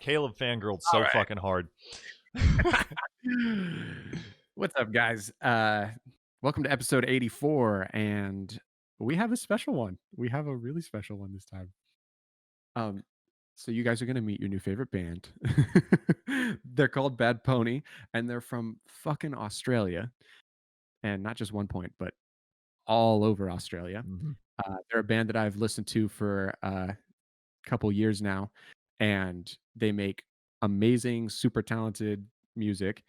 Caleb fangirled so fucking hard. What's up, guys? Welcome to episode 84, and we have a special one. We have a really special one this time. So you guys are gonna meet your new favorite band. They're called Bad Pony, and they're from fucking Australia, and not just one point, but all over Australia. They're a band that I've listened to for a couple years now, and they make amazing, super talented music.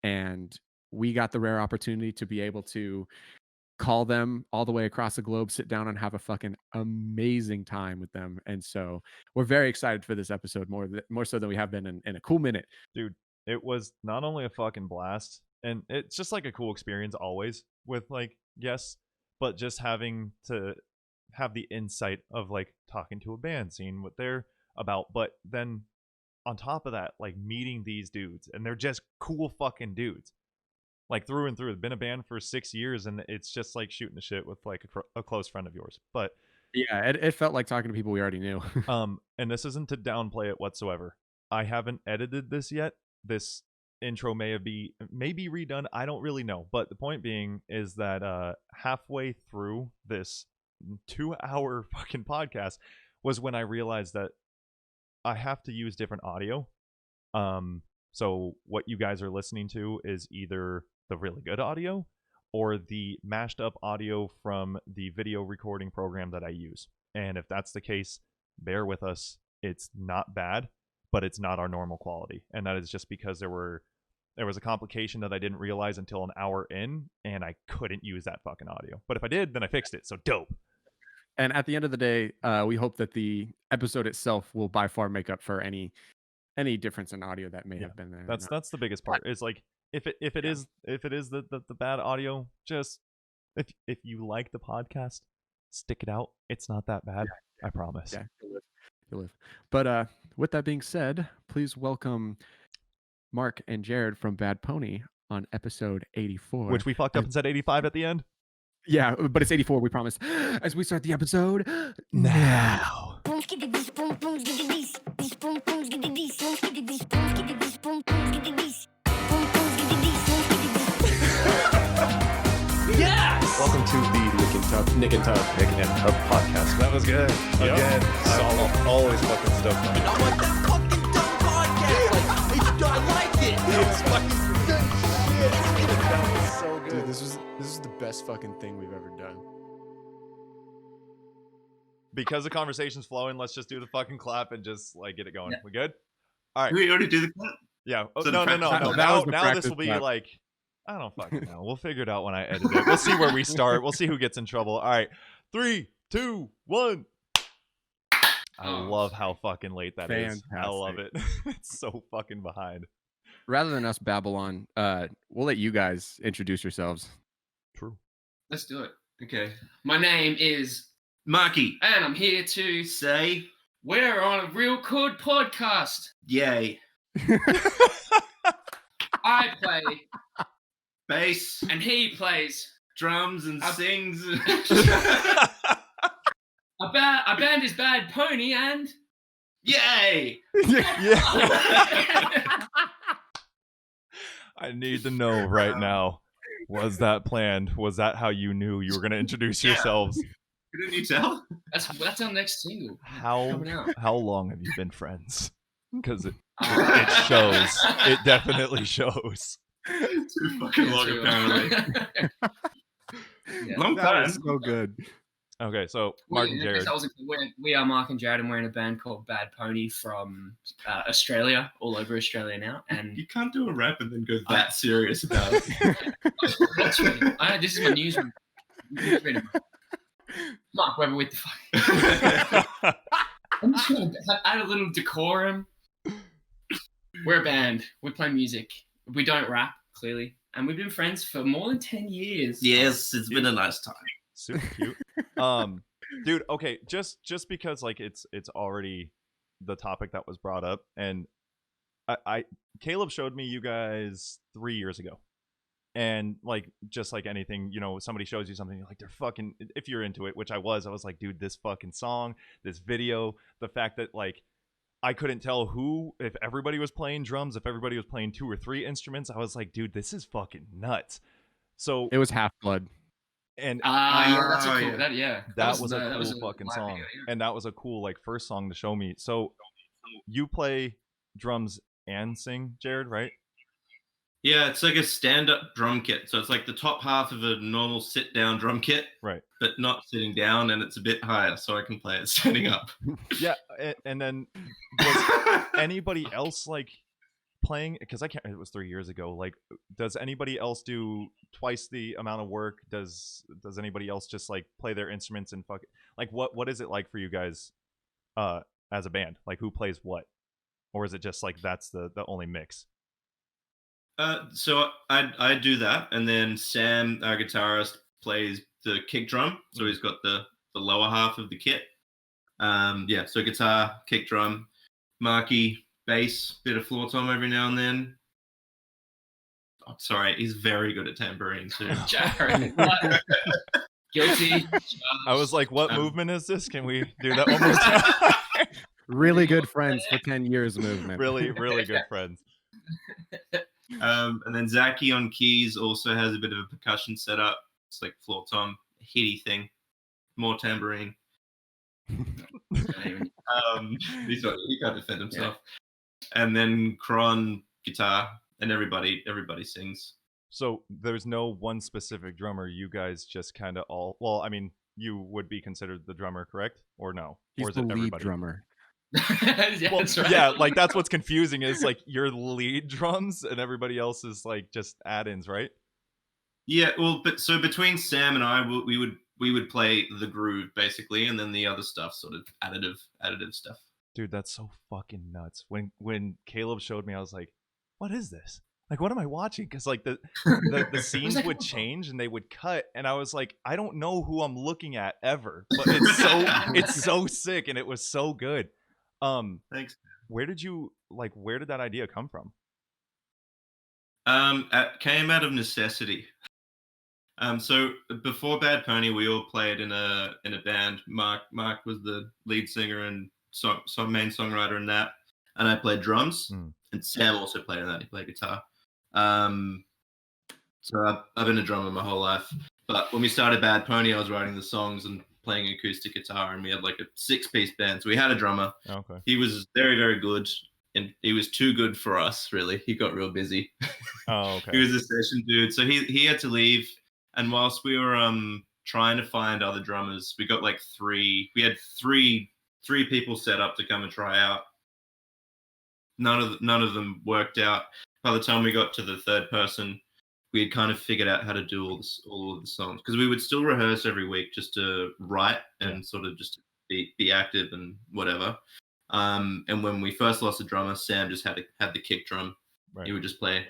And we got the rare opportunity to be able to call them all the way across the globe, sit down and have a fucking amazing time with them. And so we're very excited for this episode, more so than we have been in a cool minute. Dude, it was not only a fucking blast, and it's just like a cool experience always with like guests, but just having to have the insight of like talking to a band, seeing what they're about, but then on top of that, like meeting these dudes, and they're just cool fucking dudes, like through and through. They've been a band for 6 years, and it's just like shooting the shit with like a close friend of yours. But yeah, it felt like talking to people we already knew. And this isn't to downplay it whatsoever. I haven't edited this yet. This intro may be redone. I don't really know. But the point being is that halfway through this 2-hour fucking podcast was when I realized that I have to use different audio. So what you guys are listening to is either the really good audio or the mashed up audio from the video recording program that I use. And if that's the case, bear with us. It's not bad, but it's not our normal quality. And that is just because there was a complication that I didn't realize until an hour in, and I couldn't use that fucking audio. But if I did, then I fixed it. So dope. And at the end of the day, we hope that the episode itself will by far make up for any difference in audio that may have been there. That's the biggest part. Is like if it is the bad audio, just if you like the podcast, stick it out. It's not that bad. I promise. Yeah, you'll live. But with that being said, please welcome Mark and Jared from Bad Pony on episode 84. Which we fucked up and said 85 at the end. Yeah, but it's 84, we promise. As we start the episode now. Yes! Welcome to the Nick and Tub podcast. That was good. Yep. Again, I'm always fucking stoked on it. I want that fucking dumb podcast. Like, I like it. It's fucking good shit. That was so good. Dude, this is the best fucking thing we've ever done. Because the conversation's flowing, let's just do the fucking clap and just like get it going. Yeah. We good? All right. We already do the clap? Yeah. Oh, So no. Now this will be clap. like, I don't fucking know. We'll figure it out when I edit it. We'll see where we start. We'll see who gets in trouble. All right. 3, 2, 1. I love how fucking late that is. I love it. It's so fucking behind. Rather than us babble on, we'll let you guys introduce yourselves. True. Let's do it. Okay. My name is Marky. and I'm here to Say we're on a real good podcast. yay. I play Bass, and he plays. drums, and sings. Our band is Bad Pony and Yay! Yeah. I need to know right now. Was that planned? Was that how you knew you were going to introduce yourselves? Couldn't you tell? that's our next single. How long have you been friends? Because it shows. It definitely shows. Too fucking long, apparently. Yeah. Long That time. was so good. Okay, so Mark and Jared. We are Mark and Jared, and we're in a band called Bad Pony from Australia, all over Australia now. And You can't do a rap and then go that serious about it. this is my newsreader. Mark, whatever with the fuck. I'm just trying to add a little decorum. We're a band. We play music. We don't rap, clearly. And we've been friends for more than 10 years. Yes, it's been a nice time. Super cute. Dude, okay, just because like it's already the topic that was brought up, and I Caleb showed me you guys 3 years ago. And like just like anything, you know, somebody shows you something, you're like, they're fucking, if you're into it, which I was like, dude, this fucking song, this video, the fact that like I couldn't tell if everybody was playing drums, if everybody was playing 2 or 3 instruments. I was like, dude, this is fucking nuts. So It was Half Blood. and Yeah, that's a Oh, cool. yeah. that was a that was cool fucking live song, video, yeah. and that was a cool like first song to show me. So you play drums and sing, Jared, right? Yeah, it's like a stand-up drum kit. So it's like the top half of a normal sit-down drum kit, Right. but not sitting down, and it's a bit higher, so I can play it standing up. Yeah, and then was anybody else like playing? Because I can't. It was 3 years ago. Like, does anybody else do twice the amount of work? Does anybody else just like play their instruments and fuck it? Like, what is it like for you guys, as a band? Like, who plays what, or is it just like that's the only mix? So I do that, and then Sam, our guitarist, plays the kick drum. So he's got the lower half of the kit. Yeah, so guitar, kick drum, Marky, bass, bit of floor tom every now and then. Oh, sorry, he's very good at tambourine too. Jared, guilty. I was like, what movement is this? Can we do that one more time? Really good friends for 10 years movement. really good friends. And then Zachy on keys also has a bit of a percussion setup. It's like floor tom, hitty thing, more tambourine. He can't defend himself. Yeah. And then Kron guitar, and everybody sings. So there's no one specific drummer. You guys just kind of all. Well, I mean, you would be considered the drummer, correct? Or no? He's or is the it lead everybody? drummer. Yeah, Well, that's right. yeah, like that's what's confusing is like you're the lead drums and everybody else is like just add-ins, right? Yeah, well, but so between Sam and I, we would play the groove basically, and then the other stuff, sort of additive stuff. Dude, that's so fucking nuts. When Caleb showed me, I was like, "What is this? Like, what am I watching?" Because like the scenes would change and they would cut, and I was like, "I don't know who I'm looking at ever," but it's so sick, and it was so good. Thanks. Where did that idea come from? It came out of necessity. So before Bad Pony, we all played in a band. Mark was the lead singer and main songwriter in that, and I played drums. And Sam also played in that. He played guitar. So I've been a drummer my whole life. But when we started Bad Pony, I was writing the songs and playing acoustic guitar, and we had like a 6-piece band. So we had a drummer. Okay. He was very, very good, and he was too good for us, really. He got real busy. Oh, okay. He was a session dude. So he had to leave. And whilst we were trying to find other drummers, we got like we had three people set up to come and try out. None of them worked out. By the time we got to the third person, we had kind of figured out how to do all of the songs, because we would still rehearse every week just to write and sort of just be active and whatever. And when we first lost the drummer, Sam just had the kick drum. Right. He would just play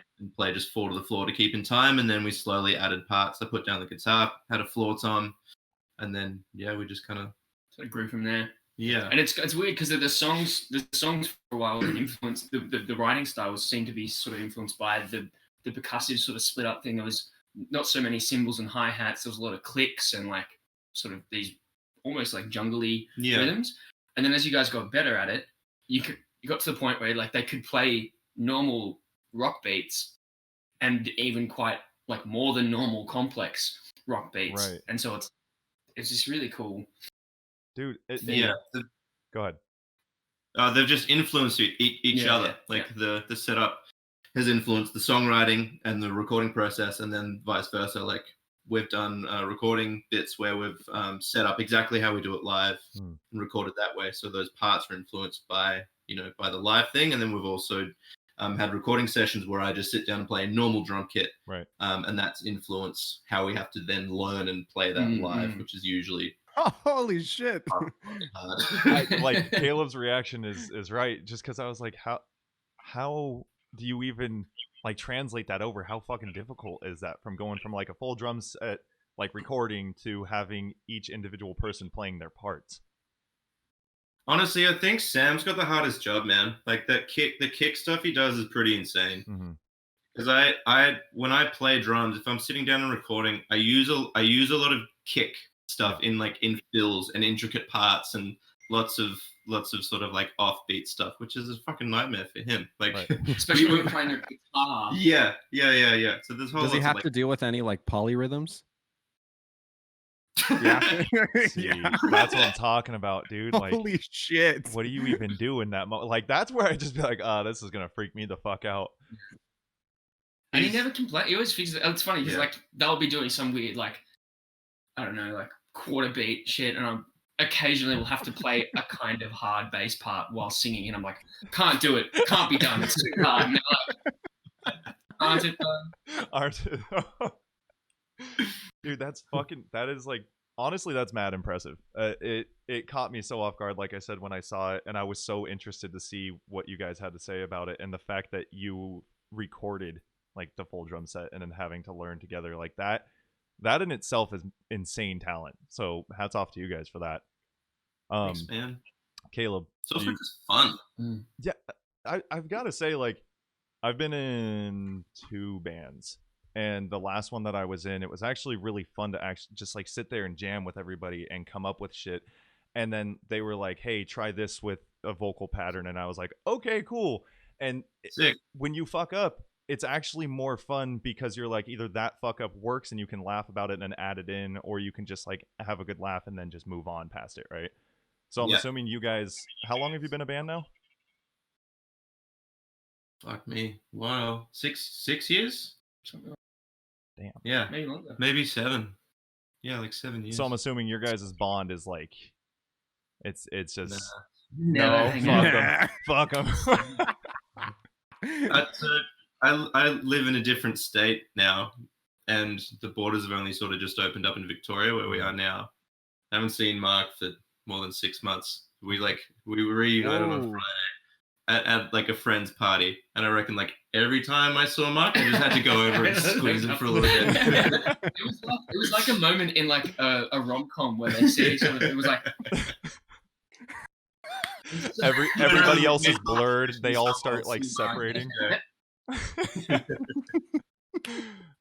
just 4 to the floor to keep in time, and then we slowly added parts. I put down the guitar, had a floor tom, and then we just kind of sort of grew from there. Yeah, and it's weird because the songs for a while were influenced. The writing styles seemed to be sort of influenced by the percussive sort of split up thing. There was not so many cymbals and hi hats. There was a lot of clicks and like sort of these almost like jungly rhythms. And then as you guys got better at it, you got to the point where like they could play normal rock beats and even quite like more than normal complex rock beats. Right. And so it's just really cool. Dude, go ahead. They've just influenced each other. Like the setup has influenced the songwriting and the recording process, and then vice versa. Like we've done recording bits where we've set up exactly how we do it live and recorded that way. So those parts are influenced by the live thing, and then we've also had recording sessions where I just sit down and play a normal drum kit, right? And that's influenced how we have to then learn and play that live, which is usually holy shit. Like Caleb's reaction is right, just because I was like, how do you even like translate that over? How fucking difficult is that from going from like a full drum set like recording to having each individual person playing their parts? Honestly, I think Sam's got the hardest job, man. Like the kick stuff he does is pretty insane. Because I when I play drums, if I'm sitting down and recording, I use a lot of kick stuff in fills and intricate parts and lots of sort of like offbeat stuff, which is a fucking nightmare for him. Like, Right. Especially when we're playing a guitar. yeah. So there's whole Does he lots have of, to deal with any like polyrhythms? yeah. See, that's what I'm talking about, dude. Like, Holy shit! what do you even do in that moment? Like, that's where I just be like, this is gonna freak me the fuck out. And he never complains. He always fixes it. It's funny because like they'll be doing some weird like, I don't know, like quarter beat shit, and I'm occasionally will have to play a kind of hard bass part while singing, and I'm like, can't do it, can't be done, it's too hard. And they're like, aren't it done? Aren't it? Dude, that is like, honestly, that's mad impressive. It caught me so off guard, like I said, when I saw it, and I was so interested to see what you guys had to say about it, and the fact that you recorded like the full drum set and then having to learn together like that in itself is insane talent. So hats off to you guys for that. Thanks, man. Caleb, So it's just fun. Yeah, I've got to say, like, I've been in 2 bands, and the last one that I was in, it was actually really fun to actually just like sit there and jam with everybody and come up with shit. And then they were like, hey, try this with a vocal pattern, and I was like, okay, cool. And Sick. when you fuck up, it's actually more fun because you're like, either that fuck up works and you can laugh about it and then add it in, or you can just like have a good laugh and then just move on past it, right? So I'm assuming you guys, how long have you been a band now? Fuck me. Wow. 6 years? Damn. Yeah. Maybe longer. Maybe 7. Yeah, like 7 years. So I'm assuming your guys' bond is like, it's just Never no, fuck them. I live in a different state now, and the borders have only sort of just opened up in Victoria, where we are now. I haven't seen Mark for more than 6 months. We reunited on Friday at like a friend's party, and I reckon like every time I saw Mark, I just had to go over and squeeze him for a little bit. It was like a moment in like a rom-com where they see each other. It was like everybody else is blurred. They all start like separating.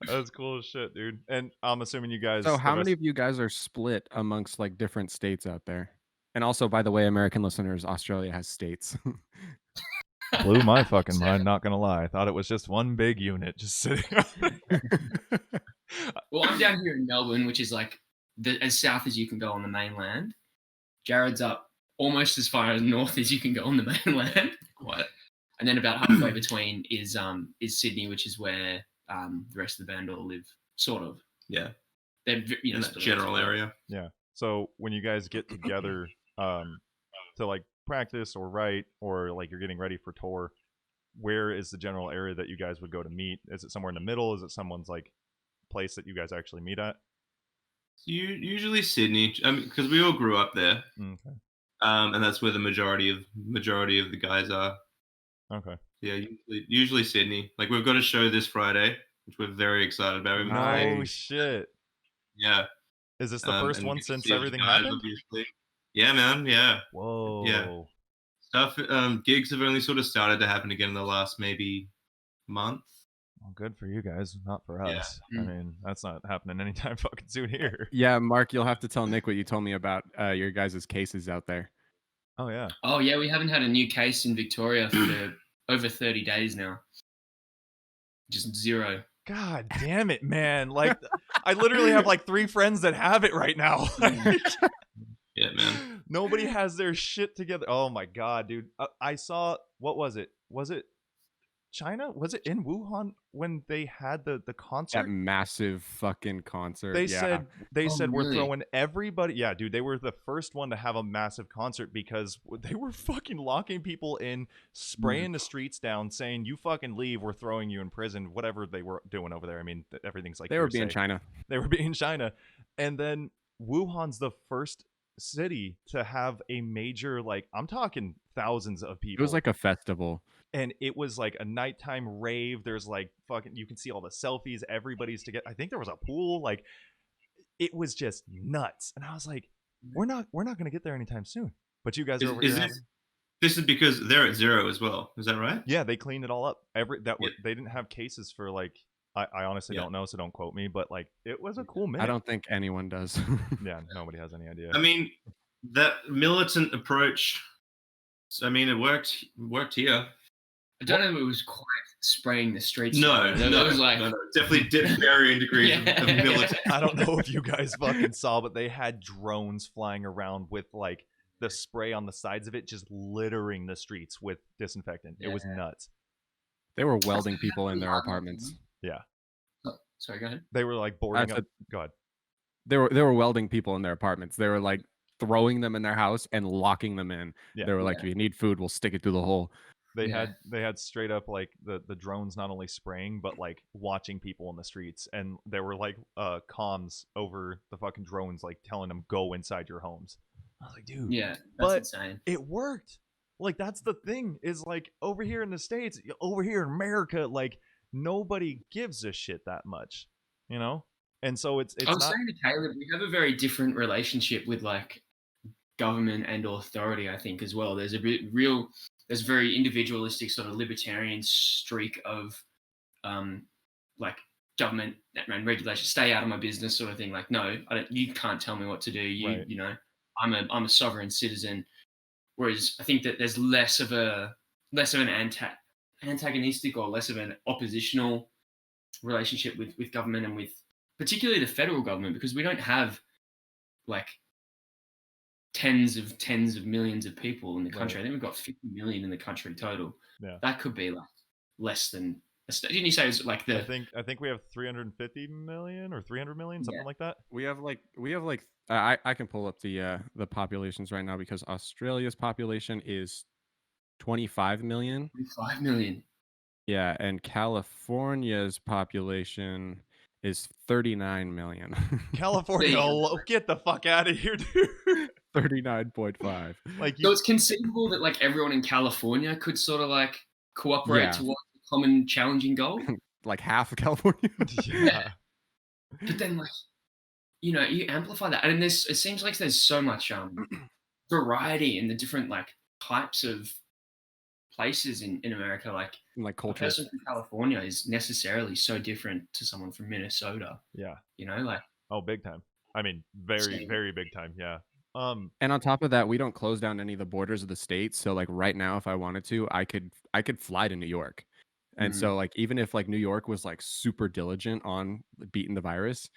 That's cool as shit, dude. And I'm assuming you guys. So how many of you guys are split amongst like different states out there? And also, by the way, American listeners, Australia has states. Blew my fucking mind, not gonna lie. I thought it was just one big unit just sitting Well, I'm down here in Melbourne, which is like as south as you can go on the mainland. Jared's up almost as far as north as you can go on the mainland. Quite. And then about halfway between is Sydney, which is where the rest of the band all live, sort of. Yeah. They're in that general area. Yeah. So when you guys get together to like practice or write, or like you're getting ready for tour, where is the general area that you guys would go to meet? Is it somewhere in the middle? Is it someone's like place that you guys actually meet at? Usually Sydney, because we all grew up there. Okay. And that's where the majority of the guys are. Okay. Yeah, usually Sydney. Like, we've got a show this Friday, which we're very excited about. Oh shit! Yeah. Is this the first one since everything guys, happened? obviously. Yeah, man. Yeah. Whoa. Yeah. Stuff. Gigs have only sort of started to happen again in the last maybe month. Well, good for you guys, not for us. Yeah. I mean, that's not happening anytime fucking soon here. Yeah, Mark, you'll have to tell Nick what you told me about your guys' cases out there. Oh yeah. Oh yeah, we haven't had a new case in Victoria for over 30 days now. Just 0. God damn it, man! Like, I literally have like 3 friends that have it right now. Yeah, man. Nobody has their shit together. Oh my god, dude! I saw, what was it? Was it China? Was it in Wuhan when they had the concert? That massive fucking concert. They said we're really? throwing everybody. Yeah, dude, they were the first one to have a massive concert because they were fucking locking people in, spraying the streets down, saying, "You fucking leave, we're throwing you in prison." Whatever they were doing over there. I mean, everything's like they were being China. They were being China, and then Wuhan's the first city to have a major, like, I'm talking thousands of people. It was like a festival. And it was like a nighttime rave. There's like fucking, you can see all the selfies. Everybody's together. I think there was a pool. Like, it was just nuts. And I was like, we're not going to get there anytime soon. But you guys are over here. This is because they're at 0 as well. Is that right? Yeah, they cleaned it all up. They didn't have cases for like, I honestly don't know, so don't quote me. But like, it was a cool minute. I don't think anyone does. Yeah, nobody has any idea. I mean, that militant approach. I mean, it worked here. I don't know if it was quite spraying the streets. No, It was like no. Definitely did varying degrees of Yeah. militant. I don't know if you guys fucking saw, but they had drones flying around with like the spray on the sides of it, just littering the streets with disinfectant. It was nuts. They were welding people in their apartments. Yeah, Oh, sorry, go ahead. they were like boarding up. God, They were welding people in their apartments. They were like throwing them in their house and locking them in. Yeah. They were like, if you need food, we'll stick it through the hole. they had straight up like the drones not only spraying but like watching people in the streets, and there were like comms over the fucking drones like telling them go inside your homes. I was like, dude, Yeah, that's But- insane. it worked. Like that's the thing is like over here in the States, over here in America, like nobody gives a shit that much, you know. And so it's I was not. saying to Caleb, we have a very different relationship with like government and authority. I think as well. There's there's very individualistic sort of libertarian streak of, like government and regulation. Stay out of my business, sort of thing. Like, no, you can't tell me what to do. Right. You know, I'm a sovereign citizen. Whereas I think that there's less of an antagonistic or less of an oppositional relationship with government and with particularly the federal government, because we don't have like tens of millions of people in the country. Right. I think we've got 50 million in the country total. Yeah. That could be like less than. Didn't you say it was like the? I think we have 350 million or 300 million, something Yeah. like that. We have like I can pull up the populations right now because Australia's population is 25 million. 5 million. Yeah, and California's population is 39 million. California, Yeah. get the fuck out of here, dude. 39.5. Like So you, it's conceivable that like everyone in California could sort of like cooperate Yeah. towards a common challenging goal. Like half of California. yeah, But then, like, you know, you amplify that, and it seems like there's so much variety in the different like types of places in America. Like, Like a culture. person from California is necessarily so different to someone from Minnesota. yeah. You know, like, Oh, big time. I mean, very, Same. very big time. Yeah. And on top of that, we don't close down any of the borders of the states. So like right now, if I wanted to, I could fly to New York. And so like even if like New York was like super diligent on beating the virus,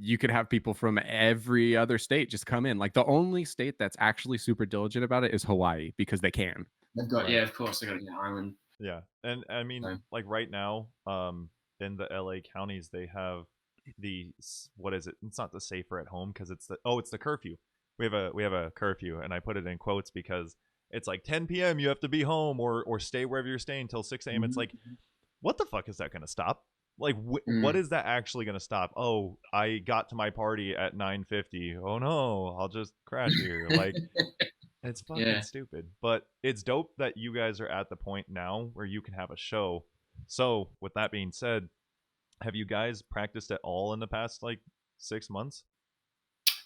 you could have people from every other state just come in. Like the only state that's actually super diligent about it is Hawaii because they can. they've got, Right. yeah, of course, they got an island. Yeah, and I mean, Same. like right now, in the LA counties, they have what is it? It's not the safer at home because it's the curfew. We have a curfew, and I put it in quotes because it's like 10 p.m. you have to be home or stay wherever you're staying till 6 a.m. It's like, what the fuck is that gonna stop? Like, what is that actually gonna stop? Oh, I got to my party at 9:50. Oh no, I'll just crash here. Like, it's fucking Yeah. stupid. But it's dope that you guys are at the point now where you can have a show. So, with that being said, have you guys practiced at all in the past like 6 months?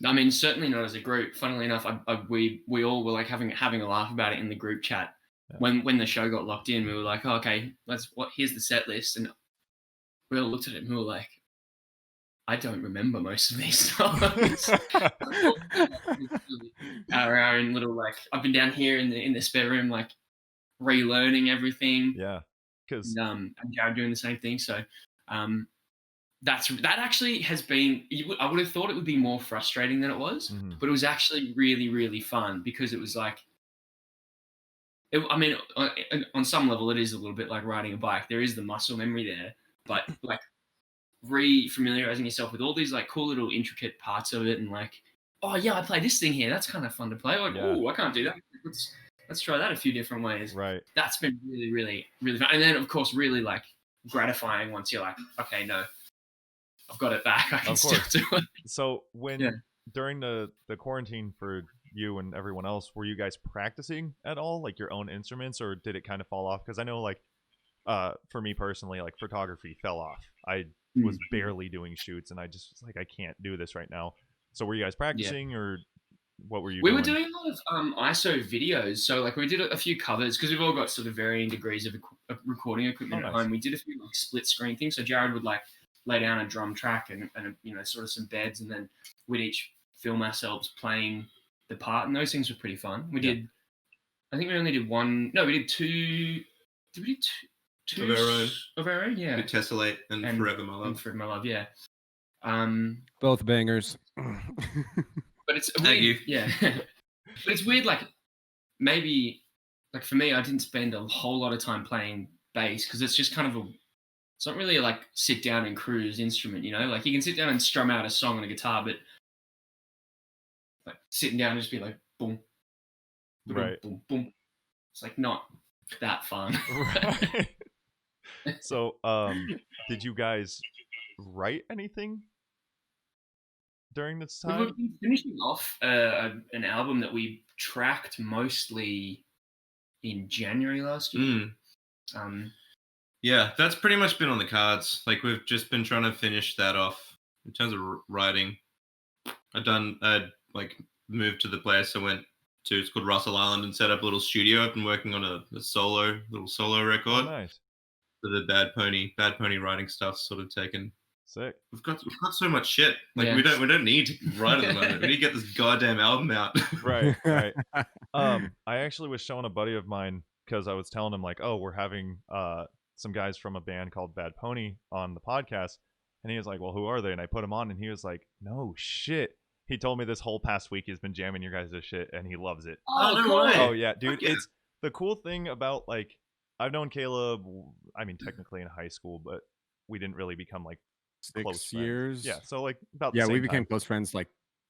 I mean, certainly not as a group. Funnily enough, we all were like having a laugh about it in the group chat. Yeah. When the show got locked in, we were like, oh, okay, here's the set list, and we all looked at it and we were like, I don't remember most of these songs. Our own little like, I've been down here in the spare room like relearning everything. Yeah, because And Jared doing the same thing. So that actually has been. I would have thought it would be more frustrating than it was, but it was actually really, really fun because it was like. I mean, on some level, it is a little bit like riding a bike. There is the muscle memory there, but like re-familiarizing yourself with all these like cool little intricate parts of it, and like, oh yeah, I play this thing here. That's kind of fun to play. Like, Yeah. oh, I can't do that. Let's try that a few different ways. right. That's been really, really, really fun. And then, of course, really like gratifying once you're like, okay, no, I've got it back. I can Of still course. do it. So when Yeah. during the quarantine for you and everyone else, were you guys practicing at all, like your own instruments, or did it kind of fall off? Because I know, like, for me personally, like photography fell off. I was barely doing shoots, and I just was like, I can't do this right now. So were you guys practicing, or what were you? We were doing a lot of ISO videos. So like we did a few covers because we've all got sort of varying degrees of recording equipment at nice. home. We did a few like split screen things. So Jared would like lay down a drum track and you know, sort of some beds, and then we'd each film ourselves playing the part, and those things were pretty fun. We Yeah. did. I think we only did one. No, we did two. Did we do two Of our own. Of our own, yeah. Tessellate and Forever My And Love. Forever My Love, yeah. Both bangers. But it's Thank weird, you. yeah. But it's weird, like maybe, like for me, I didn't spend a whole lot of time playing bass because it's just kind of it's not really like sit down and cruise instrument, you know. Like you can sit down and strum out a song on a guitar, but like sitting down and just be like boom, boom, Right. boom, boom. It's like not that fun. Right. So, did you guys write anything during this We've time? been finishing off an album that we tracked mostly in January last year. Yeah, that's pretty much been on the cards. Like we've just been trying to finish that off in terms of writing. I like moved to the place I went to. It's called Russell Island and set up a little studio. I've been working on a little solo record. Oh, nice. So the Bad Pony writing stuff's sort of taken. Sick. We've got so much shit. Like Yeah. we don't need to write at the moment. We need to get this goddamn album out. Right. I actually was showing a buddy of mine because I was telling him like, oh, we're having some guys from a band called Bad Pony on the podcast, and he was like, well, who are they? And I put him on, and he was like, no shit. He told me this whole past week he's been jamming your guys' shit, and he loves it. Oh, no cool. way. Oh yeah, dude. Fuck yeah. It's the cool thing about like I've known Caleb. I mean, technically in high school, but we didn't really become like 6 close friends. years. Yeah, so like about the Yeah, same we became time. close friends like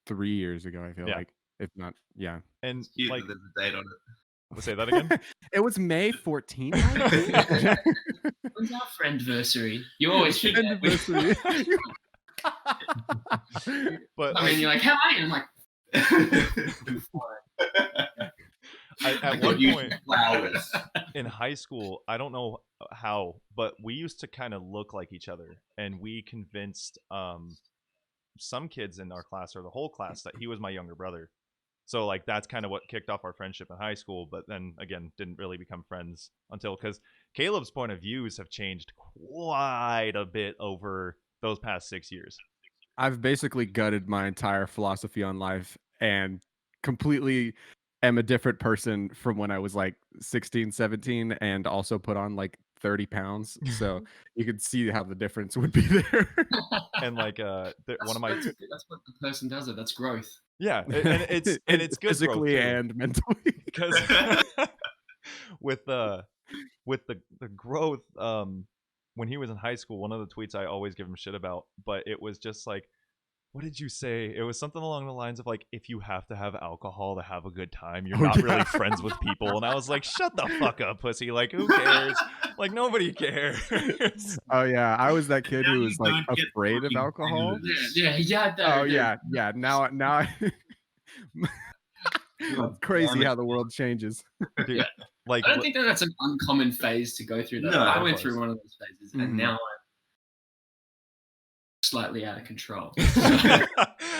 3 years ago. I feel Yeah. like, if not, yeah. And Cute like, that there's a date on it. we'll say that again. It was May 14th. I think. When's our friendversary? You always forget. Anniversary. But I like, mean, you're like, how are you? And I'm like, at got one you point flowers. in high school, I don't know how, but we used to kind of look like each other, and we convinced some kids in our class or the whole class that he was my younger brother. So like that's kind of what kicked off our friendship in high school, but then again didn't really become friends until, because Caleb's point of views have changed quite a bit over those past 6 years. I've basically gutted my entire philosophy on life and completely am a different person from when I was like 16, 17, and also put on like 30 pounds. So you could see how the difference would be there. And like one of my that's what the person does. That's growth. yeah, and it's good physically growth, too. and mentally. Because with the growth, when he was in high school, one of the tweets I always give him shit about, but it was just like, what did you say? It was something along the lines of like, if you have to have alcohol to have a good time, you're not really friends with people. And I was like, shut the fuck up, pussy. Like, who cares? Like, nobody cares. Oh yeah, I was that kid Now who you was like don't get afraid of fucking alcohol. famous. Yeah. Oh yeah. Now crazy how the world changes. Dude, like, I don't think that's an uncommon phase to go through. Though. No, I of went course. through one of those phases, and Mhm. now I'm slightly out of control.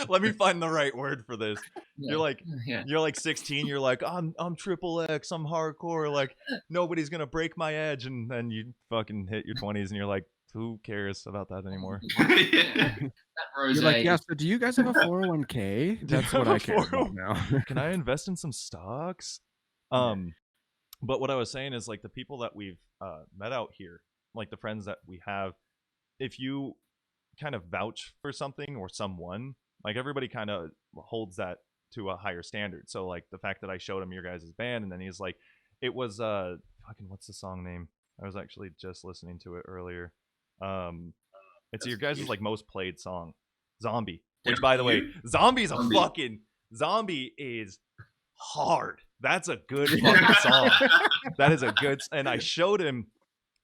let me find the right word for this. Yeah. You're like 16. You're like, I'm triple X. I'm hardcore. Like, nobody's gonna break my edge. And then you fucking hit your 20s, and you're like, who cares about that anymore? That rose. You're like, yeah. So do you guys have a 401k? Do you That's have what a I care about now. Can I invest in some stocks? But what I was saying is like the people that we've met out here, like the friends that we have, if you kind of vouch for something or someone, like everybody kind of holds that to a higher standard. So like the fact that I showed him your guys' band, and then he's like, it was fucking, what's the song name? I was actually just listening to it earlier. It's your guys' like most played song, Zombie. Which, by the way, Zombie is hard. That's a good fucking song. That is a good. And I showed him,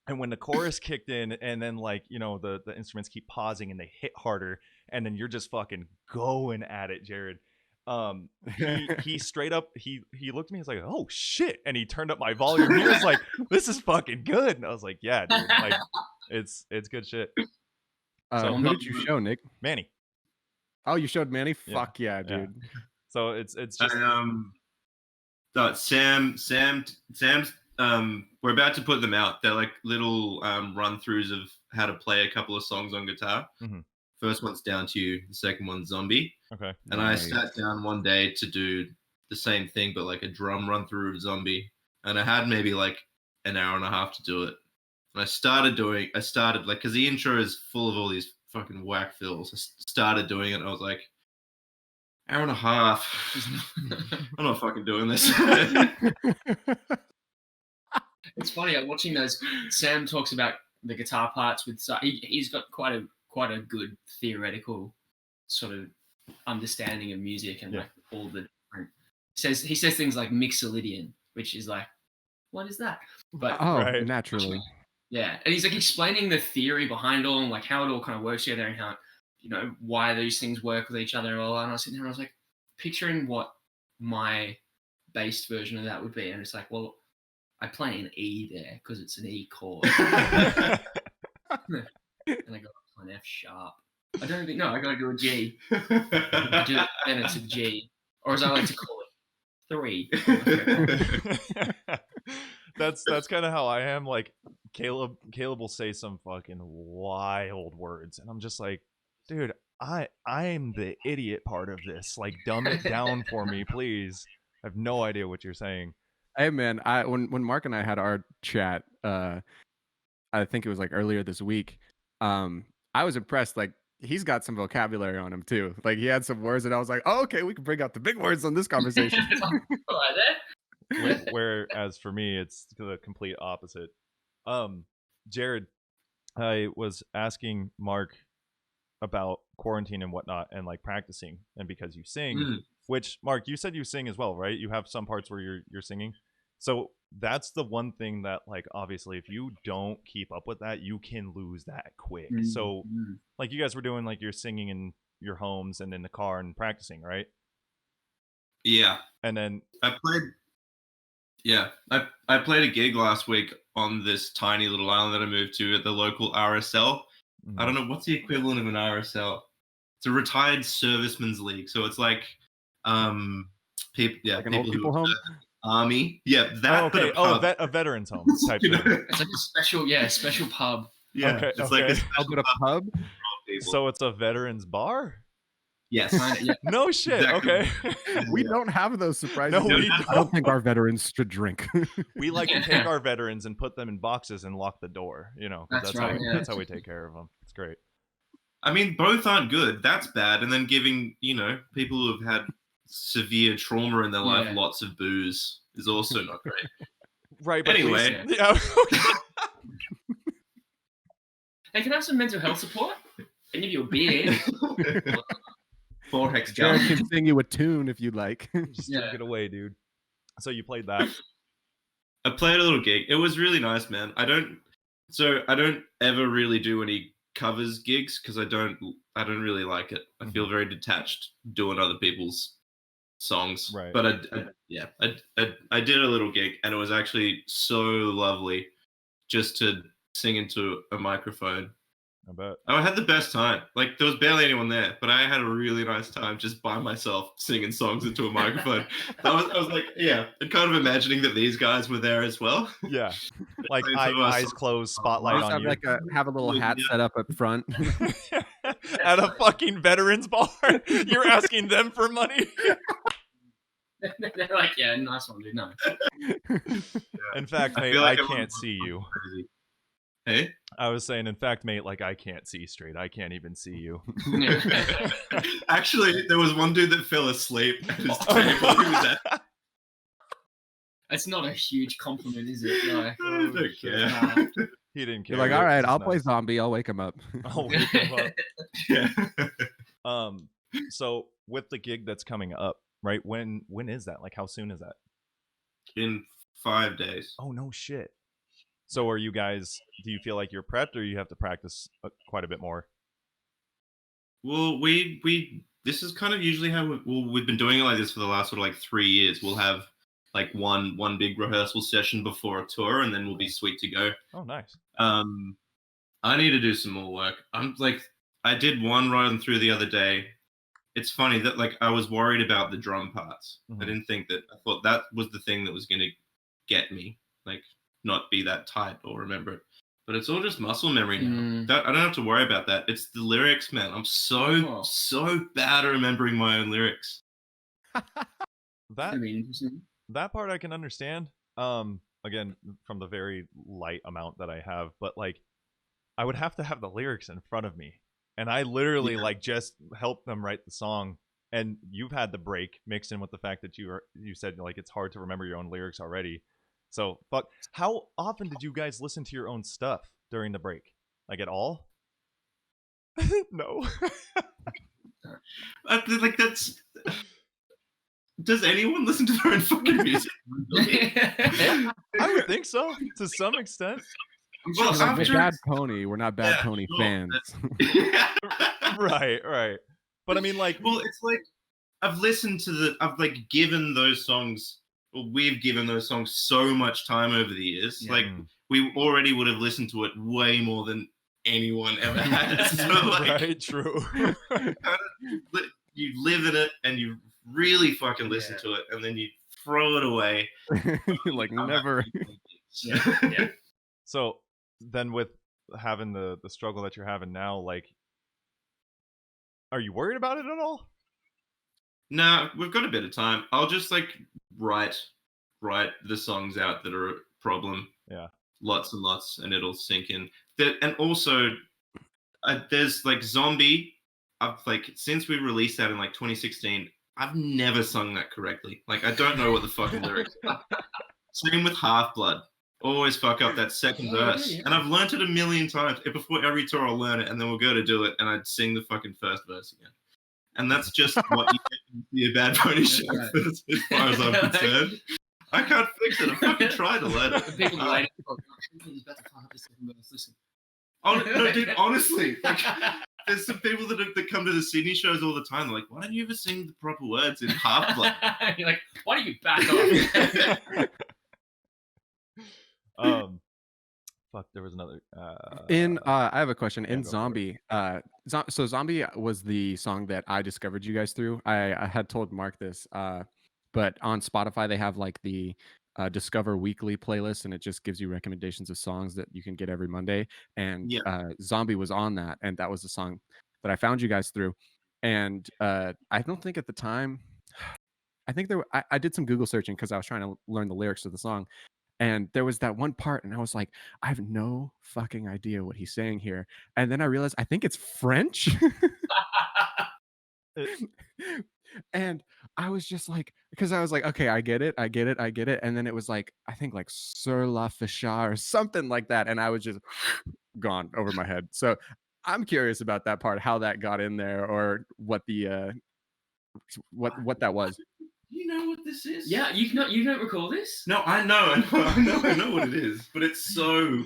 and when the chorus kicked in, and then like, you know, the instruments keep pausing and they hit harder, and then you're just fucking going at it, Jared. He straight up he looked at me, he's like, oh shit, and he turned up my volume. He was like, this is fucking good. And I was like, yeah, dude, like it's good shit. So- Who did you show, Nick? Manny. Oh, you showed Manny? Yeah. Fuck yeah, Yeah. dude. So it's just Sam's we're about to put them out. They're like little run-throughs of how to play a couple of songs on guitar. Mhm. First one's Down to You, the second one's Zombie. okay. And Nice. I sat down one day to do the same thing, but like a drum run through Zombie, and I had maybe like an hour and a half to do it. And I started like, because the intro is full of all these fucking whack fills. I started doing it, and I was like, hour and a half. I'm not fucking doing this. It's funny, I'm watching those. Sam talks about the guitar parts with. He's got quite a good theoretical sort of understanding of music and like all the different. He says things like mixolydian, which is like, what is that? But naturally. Yeah, and he's like explaining the theory behind all and like how it all kind of works together and how, you know, why those things work with each other and all. And I was sitting there and I was like picturing what my based version of that would be, and it's like, well, I play an E there because it's an E chord, and I got an F sharp. I don't think I got to do a G. I do it, then it's a G, or as I like to call it, 3. That's kind of how I am. Like Caleb will say some fucking wild words, and I'm just like, dude, I'm the idiot part of this. Like, dumb it down for me, please. I have no idea what you're saying. Hey man, when Mark and I had our chat, I think it was like earlier this week. I was impressed. Like, he's got some vocabulary on him too. Like, he had some words, and I was like, oh, okay, we can bring out the big words on this conversation. Whereas for me, it's the complete opposite. Jared, I was asking Mark about quarantine and whatnot, and like practicing, and because you sing, which Mark, you said you sing as well, right? You have some parts where you're singing. So that's the one thing that, like, obviously, if you don't keep up with that, you can lose that quick. So, like, you guys were doing like you're singing in your homes and in the car and practicing, right? Yeah. And then I played a gig last week on this tiny little island that I moved to at the local RSL. I don't know what's the equivalent of an RSL. It's a retired servicemen's league. So it's like people home. Army. Yeah, that. Okay. But a veterans home type thing. It's like a special pub. Yeah, okay, it's like a pub. So it's a veterans bar? Yes. No shit. Exactly. Okay. We don't have those surprises. No, we I don't think our veterans should drink. We like to take our veterans and put them in boxes and lock the door. You know, that's right. That's how we take care of them. It's great. I mean, both aren't good. That's bad. And then giving, you know, people who have had severe trauma in their life lots of booze is also not great. Right. But anyway. Yeah. Hey, can I have some mental health support? I give you a beer. Vortex Jared can sing you a tune if you'd like. Just take it away, dude. So you played that. I played a little gig. It was really nice, man. I don't ever really do any covers gigs because I don't really like it. I feel very detached doing other people's songs. Right. But I did a little gig, and it was actually so lovely just to sing into a microphone. I bet. I had the best time. Like, there was barely anyone there, but I had a really nice time just by myself singing songs into a microphone. I was like, and kind of imagining that these guys were there as well. Yeah. Like eyes closed, spotlight on you. Have a little hat set up up front. At a fucking veterans bar. You're asking them for money. They're like, yeah, nice one, dude. No. In fact, mate, I can't see you. Crazy. Hey? I was saying, in fact, mate, like, I can't see straight. I can't even see you. Actually, there was one dude that fell asleep at his table. Who was that? That's not a huge compliment, is it? Like, I don't care. He didn't care. You're like, all right, I'll play zombie. I'll wake him up. I'll wake him up. Yeah. So with the gig that's coming up, right? When is that? Like, how soon is that? In 5 days. Oh, no shit. So are you guys, do you feel like you're prepped, or you have to practice quite a bit more? Well, this is kind of usually how we've been doing it like this for the last sort of like 3 years. We'll have like one big rehearsal session before a tour, and then we'll be sweet to go. Oh, nice. I need to do some more work. I did one run through the other day. It's funny that, like, I was worried about the drum parts. I didn't think that. I thought that was the thing that was going to get me, like, not be that tight or remember it. But it's all just muscle memory now. I don't have to worry about that. It's the lyrics, man. I'm so bad at remembering my own lyrics. That That'd be interesting. that part I can understand. Again, from the very light amount that I have, but like I would have to have the lyrics in front of me, and I literally like just helped them write the song. And you've had the break mixed in with the fact that you said like it's hard to remember your own lyrics already. So fuck. How often did you guys listen to your own stuff during the break? Like at all? No. Like that's. Does anyone listen to their own fucking music? I would think so, to some extent. Well, He's like, we're after Bad Pony. We're not Bad Yeah, Pony sure, fans. Right. But I mean, like, well, it's like I've listened to I've like given those songs. Well, we've given those songs so much time over the years. Yeah. Like we already would have listened to it way more than anyone ever had. So like, right, true. you live in it and you really fucking listen to it, and then you throw it away. Like never. Yeah. So then, with having the struggle that you're having now, like, are you worried about it at all? Nah, we've got a bit of time. I'll just like write the songs out that are a problem. Yeah. Lots and lots, and it'll sink in. And also, there's like Zombie. I've like since we released that in like 2016, I've never sung that correctly. Like I don't know what the fucking lyrics are. Same with Half Blood. Always fuck up that second verse. Yeah. And I've learned it a million times. Before every tour I'll learn it, and then we'll go to do it, and I'd sing the fucking first verse again. And that's just what you get to see a Bad Pony show, as far as I'm concerned. I can't fix it. I fucking tried to let it. People are like, oh, he's about to fuck up this second verse. Listen. Oh, no, dude, honestly. Like, there's some people that come to the Sydney shows all the time. They're like, why don't you ever sing the proper words in Half Blood? You're like, why don't you back off? Fuck, there was another. I have a question. In go for it. Zombie, so Zombie was the song that I discovered you guys through. I had told Mark this, but on Spotify they have like the Discover Weekly playlist, and it just gives you recommendations of songs that you can get every Monday. And Zombie was on that, and that was the song that I found you guys through. And I don't think at the time, I think I did some Google searching because I was trying to learn the lyrics of the song. And there was that one part, and I was like, I have no fucking idea what he's saying here. And then I realized I think it's French. And I was just like, because I was like, okay, I get it. And then it was like, I think like Sur la Ficha or something like that. And I was just gone over my head. So I'm curious about that part, how that got in there, or what the what that was. You know what this is? Yeah, you don't recall this? No, I know what it is, but it's so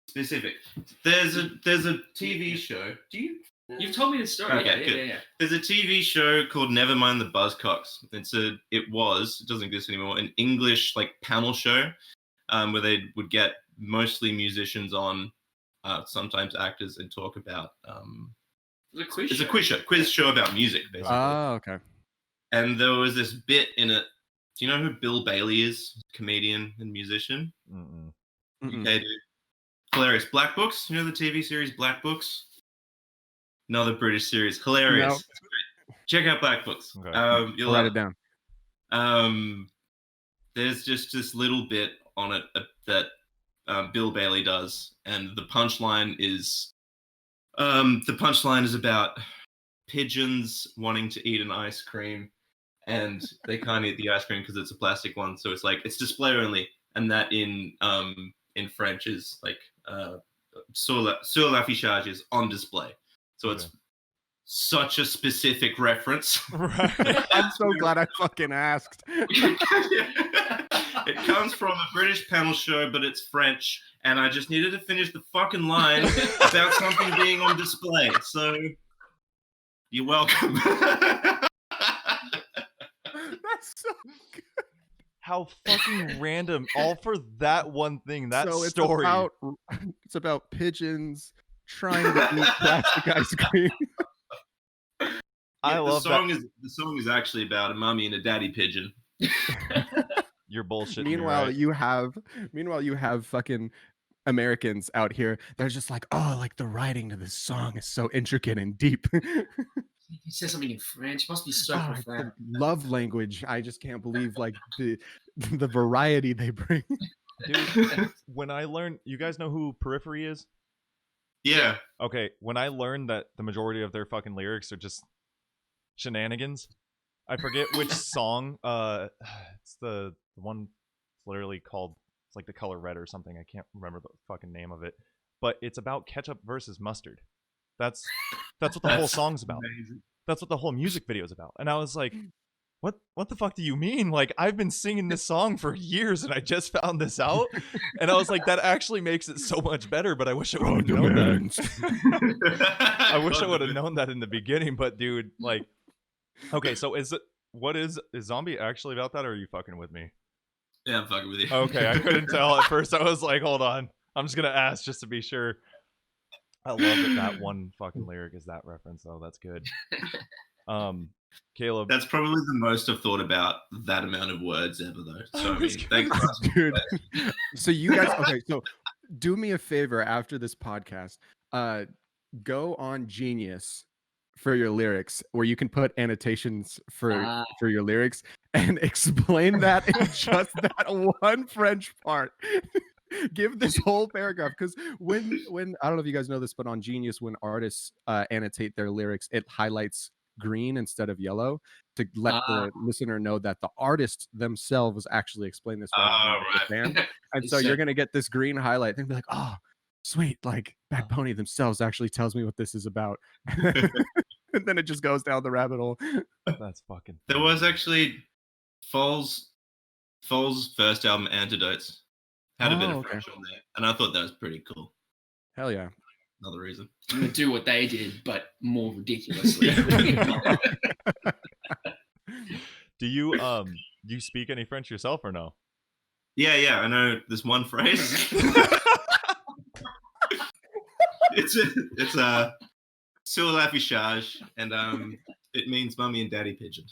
specific. There's a TV show. Do you? You've told me the story. Okay, good. Yeah. There's a TV show called Nevermind the Buzzcocks. It doesn't exist anymore, an English like panel show, where they would get mostly musicians on, sometimes actors, and talk about. It's a quiz show about music, basically. Oh, okay. And there was this bit in it. Do you know who Bill Bailey is? Comedian and musician. Mm-mm. Okay, dude. Hilarious. Black Books. You know the TV series Black Books? Another British series. Hilarious. No. Check out Black Books. Okay. You'll Write it down. There's just this little bit on it that Bill Bailey does, and the punchline is about pigeons wanting to eat an ice cream, and they can't eat the ice cream because it's a plastic one. So it's like it's display only, and that in French is like sur l'affichage is on display. So it's such a specific reference. Right. I'm so glad I fucking asked. It comes from a British panel show, but it's French, and I just needed to finish the fucking line about something being on display. So you're welcome. That's so good. How fucking random! All for that one thing. That So story. It's about pigeons trying to eat plastic ice cream. I love that. The song is actually about a mummy and a daddy pigeon. You're bullshitting. Meanwhile, me, right? you have fucking Americans out here. They're just like, oh, like the writing to this song is so intricate and deep. He says something in French. Must be so Oh, it's profound. the love language. I just can't believe like the variety they bring. Dude, when I learned, you guys know who Periphery is? Yeah. Okay, when I learned that the majority of their fucking lyrics are just shenanigans, I forget which song. It's the one. It's literally called. It's like The Color Red or something. I can't remember the fucking name of it. But it's about ketchup versus mustard. That's what the whole That's song's about. Amazing. That's what the whole music video is about. And I was like, what the fuck do you mean? Like, I've been singing this song for years and I just found this out. And I was like, that actually makes it so much better, but I wish I would have known that. I wish I would have known that in the beginning, but dude, like, okay, so is Zombie actually about that, or are you fucking with me? Yeah, I'm fucking with you. Okay, I couldn't tell at first. I was like, hold on. I'm just gonna ask just to be sure. I love that one fucking lyric is that reference though. That's good. Caleb. That's probably the most I've thought about that amount of words ever, though. So I mean, thanks, Dude. So you guys, okay, so do me a favor after this podcast. Go on Genius for your lyrics, where you can put annotations for your lyrics and explain that in just that one French part. Give this whole paragraph, because when I don't know if you guys know this, but on Genius, when artists annotate their lyrics, it highlights green instead of yellow to let the listener know that the artists themselves actually explain this right. And so you're gonna get this green highlight and be like, oh sweet, like Bad Pony themselves actually tells me what this is about. And then it just goes down the rabbit hole. That's fucking There was actually Foal's first album, Antidotes, had a bit of French on there, and I thought that was pretty cool. Hell yeah. Another reason. I'm gonna do what they did, but more ridiculously. Do you speak any French yourself or no? Yeah, I know there's one phrase. it's a sur l'affichage, and it means mommy and daddy pigeon.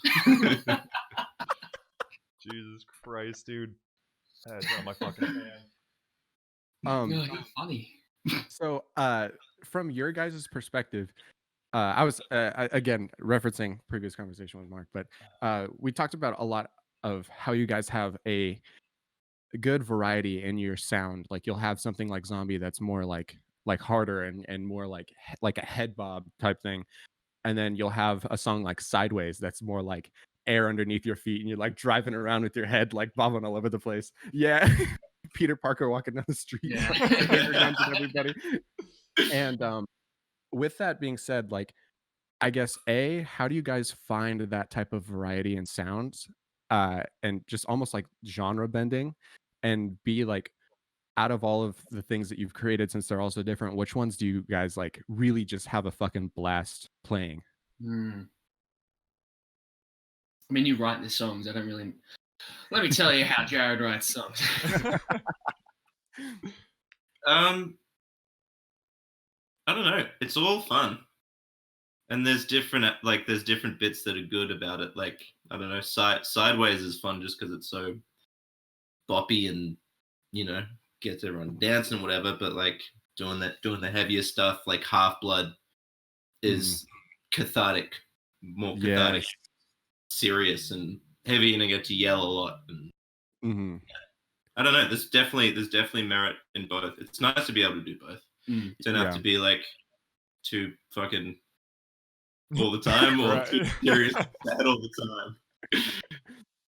Jesus Christ, dude. That's on my fucking hand. You're funny. So from your guys' perspective, I was again referencing previous conversation with Mark, but we talked about a lot of how you guys have a good variety in your sound. Like you'll have something like Zombie that's more like harder and more like a head bob type thing, and then you'll have a song like Sideways that's more like air underneath your feet and you're like driving around with your head like bobbing all over the place. Yeah. Peter Parker walking down the street. Yeah. Guns at everybody. And with that being said, like I guess how do you guys find that type of variety in sounds and just almost like genre bending, and B, like out of all of the things that you've created, since they're all so different, which ones do you guys like really just have a fucking blast playing? I mean, you write the songs. I don't really. Let me tell you how Jared writes songs. I don't know. It's all fun, and there's different bits that are good about it. Like I don't know, Sideways is fun just because it's so boppy and gets everyone dancing, whatever. But like doing the heavier stuff, like Half Blood, is cathartic, more cathartic, serious and heavy, and I get to yell a lot. And I don't know. There's definitely merit in both. It's nice to be able to do both. You don't have to be like too fucking all the time or too serious bad all the time.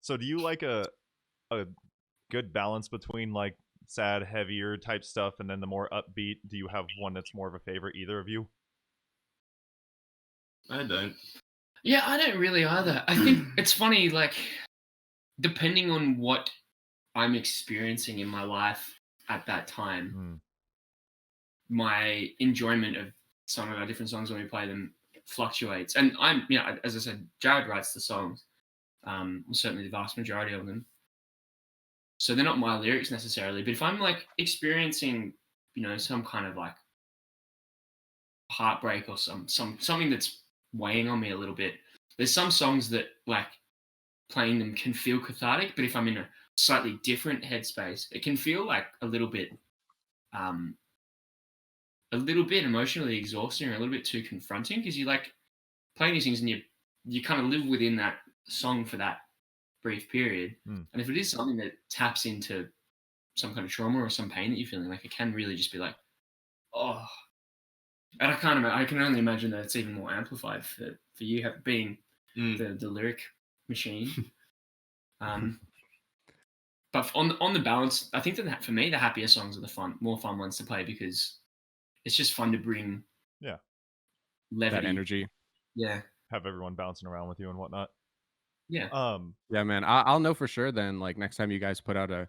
So do you like a good balance between like sad, heavier type stuff and then the more upbeat? Do you have one that's more of a favorite, either of you? I don't. Yeah, I don't really either. I think it's funny, like, depending on what I'm experiencing in my life at that time, my enjoyment of some of our different songs when we play them fluctuates. And I'm, as I said, Jared writes the songs, certainly the vast majority of them. So they're not my lyrics necessarily, but if I'm like experiencing, some kind of like heartbreak or something that's weighing on me a little bit, there's some songs that like playing them can feel cathartic, but if I'm in a slightly different headspace, it can feel like a little bit emotionally exhausting or a little bit too confronting, because playing these things and you kind of live within that song for that brief period. Mm. And if it is something that taps into some kind of trauma or some pain that you're feeling, like it can really just be like, oh. And I can only imagine that it's even more amplified for you being the lyric machine. But on the balance, I think that for me the happier songs are the more fun ones to play, because it's just fun to bring levity, that energy. Yeah. Have everyone bouncing around with you and whatnot. Yeah. Yeah, man. I'll know for sure then. Like next time you guys put out a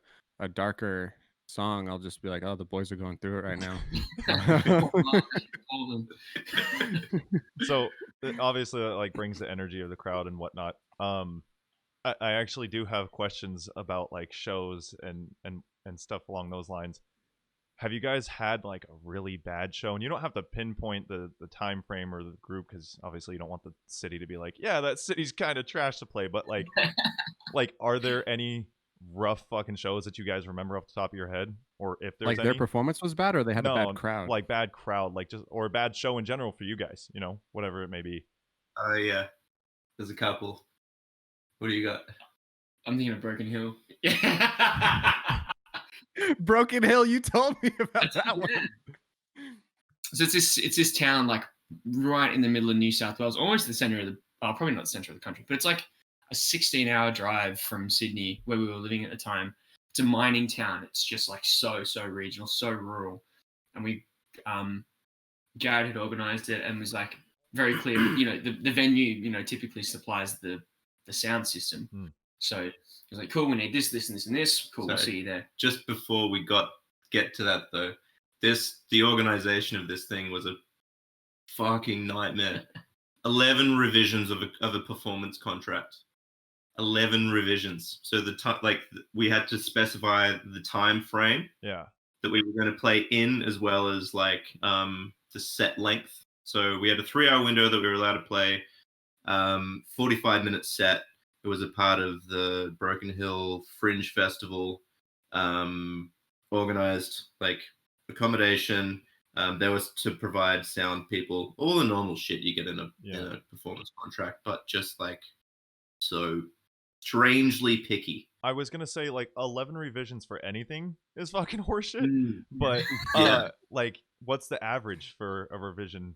darker song, I'll just be like, oh, the boys are going through it right now. So obviously that like brings the energy of the crowd and whatnot. I actually do have questions about like shows and stuff along those lines. Have you guys had like a really bad show? And you don't have to pinpoint the time frame or the group, because obviously you don't want the city to be like, yeah, that city's kind of trash to play. But like, are there any rough fucking shows that you guys remember off the top of your head, or if there's like any? Their performance was bad, or they had a bad crowd? Like bad crowd, like just or a bad show in general for you guys. Whatever it may be. Oh yeah, there's a couple. What do you got? I'm thinking of Broken Hill. Broken Hill, you told me about that one. So it's this town like right in the middle of New South Wales, almost the center of the probably not the center of the country, but it's like a 16-hour drive from Sydney, where we were living at the time. It's a mining town. It's just like so regional, so rural. And we Jared had organized it and was like very clear, the venue, typically supplies the sound system. So it was like, cool, we need this, and this, and this. Cool, we'll see you there. Just before we get to that though, the organization of this thing was a fucking nightmare. 11 revisions of a performance contract. 11 revisions. So we had to specify the time frame. Yeah. That we were going to play in, as well as like the set length. So we had a 3-hour window that we were allowed to play. 45-minute set. It was a part of the Broken Hill Fringe Festival, organized like accommodation. There was to provide sound people, all the normal shit you get in a performance contract, but just like so strangely picky. I was gonna say like 11 revisions for anything is fucking horseshit, but like what's the average for a revision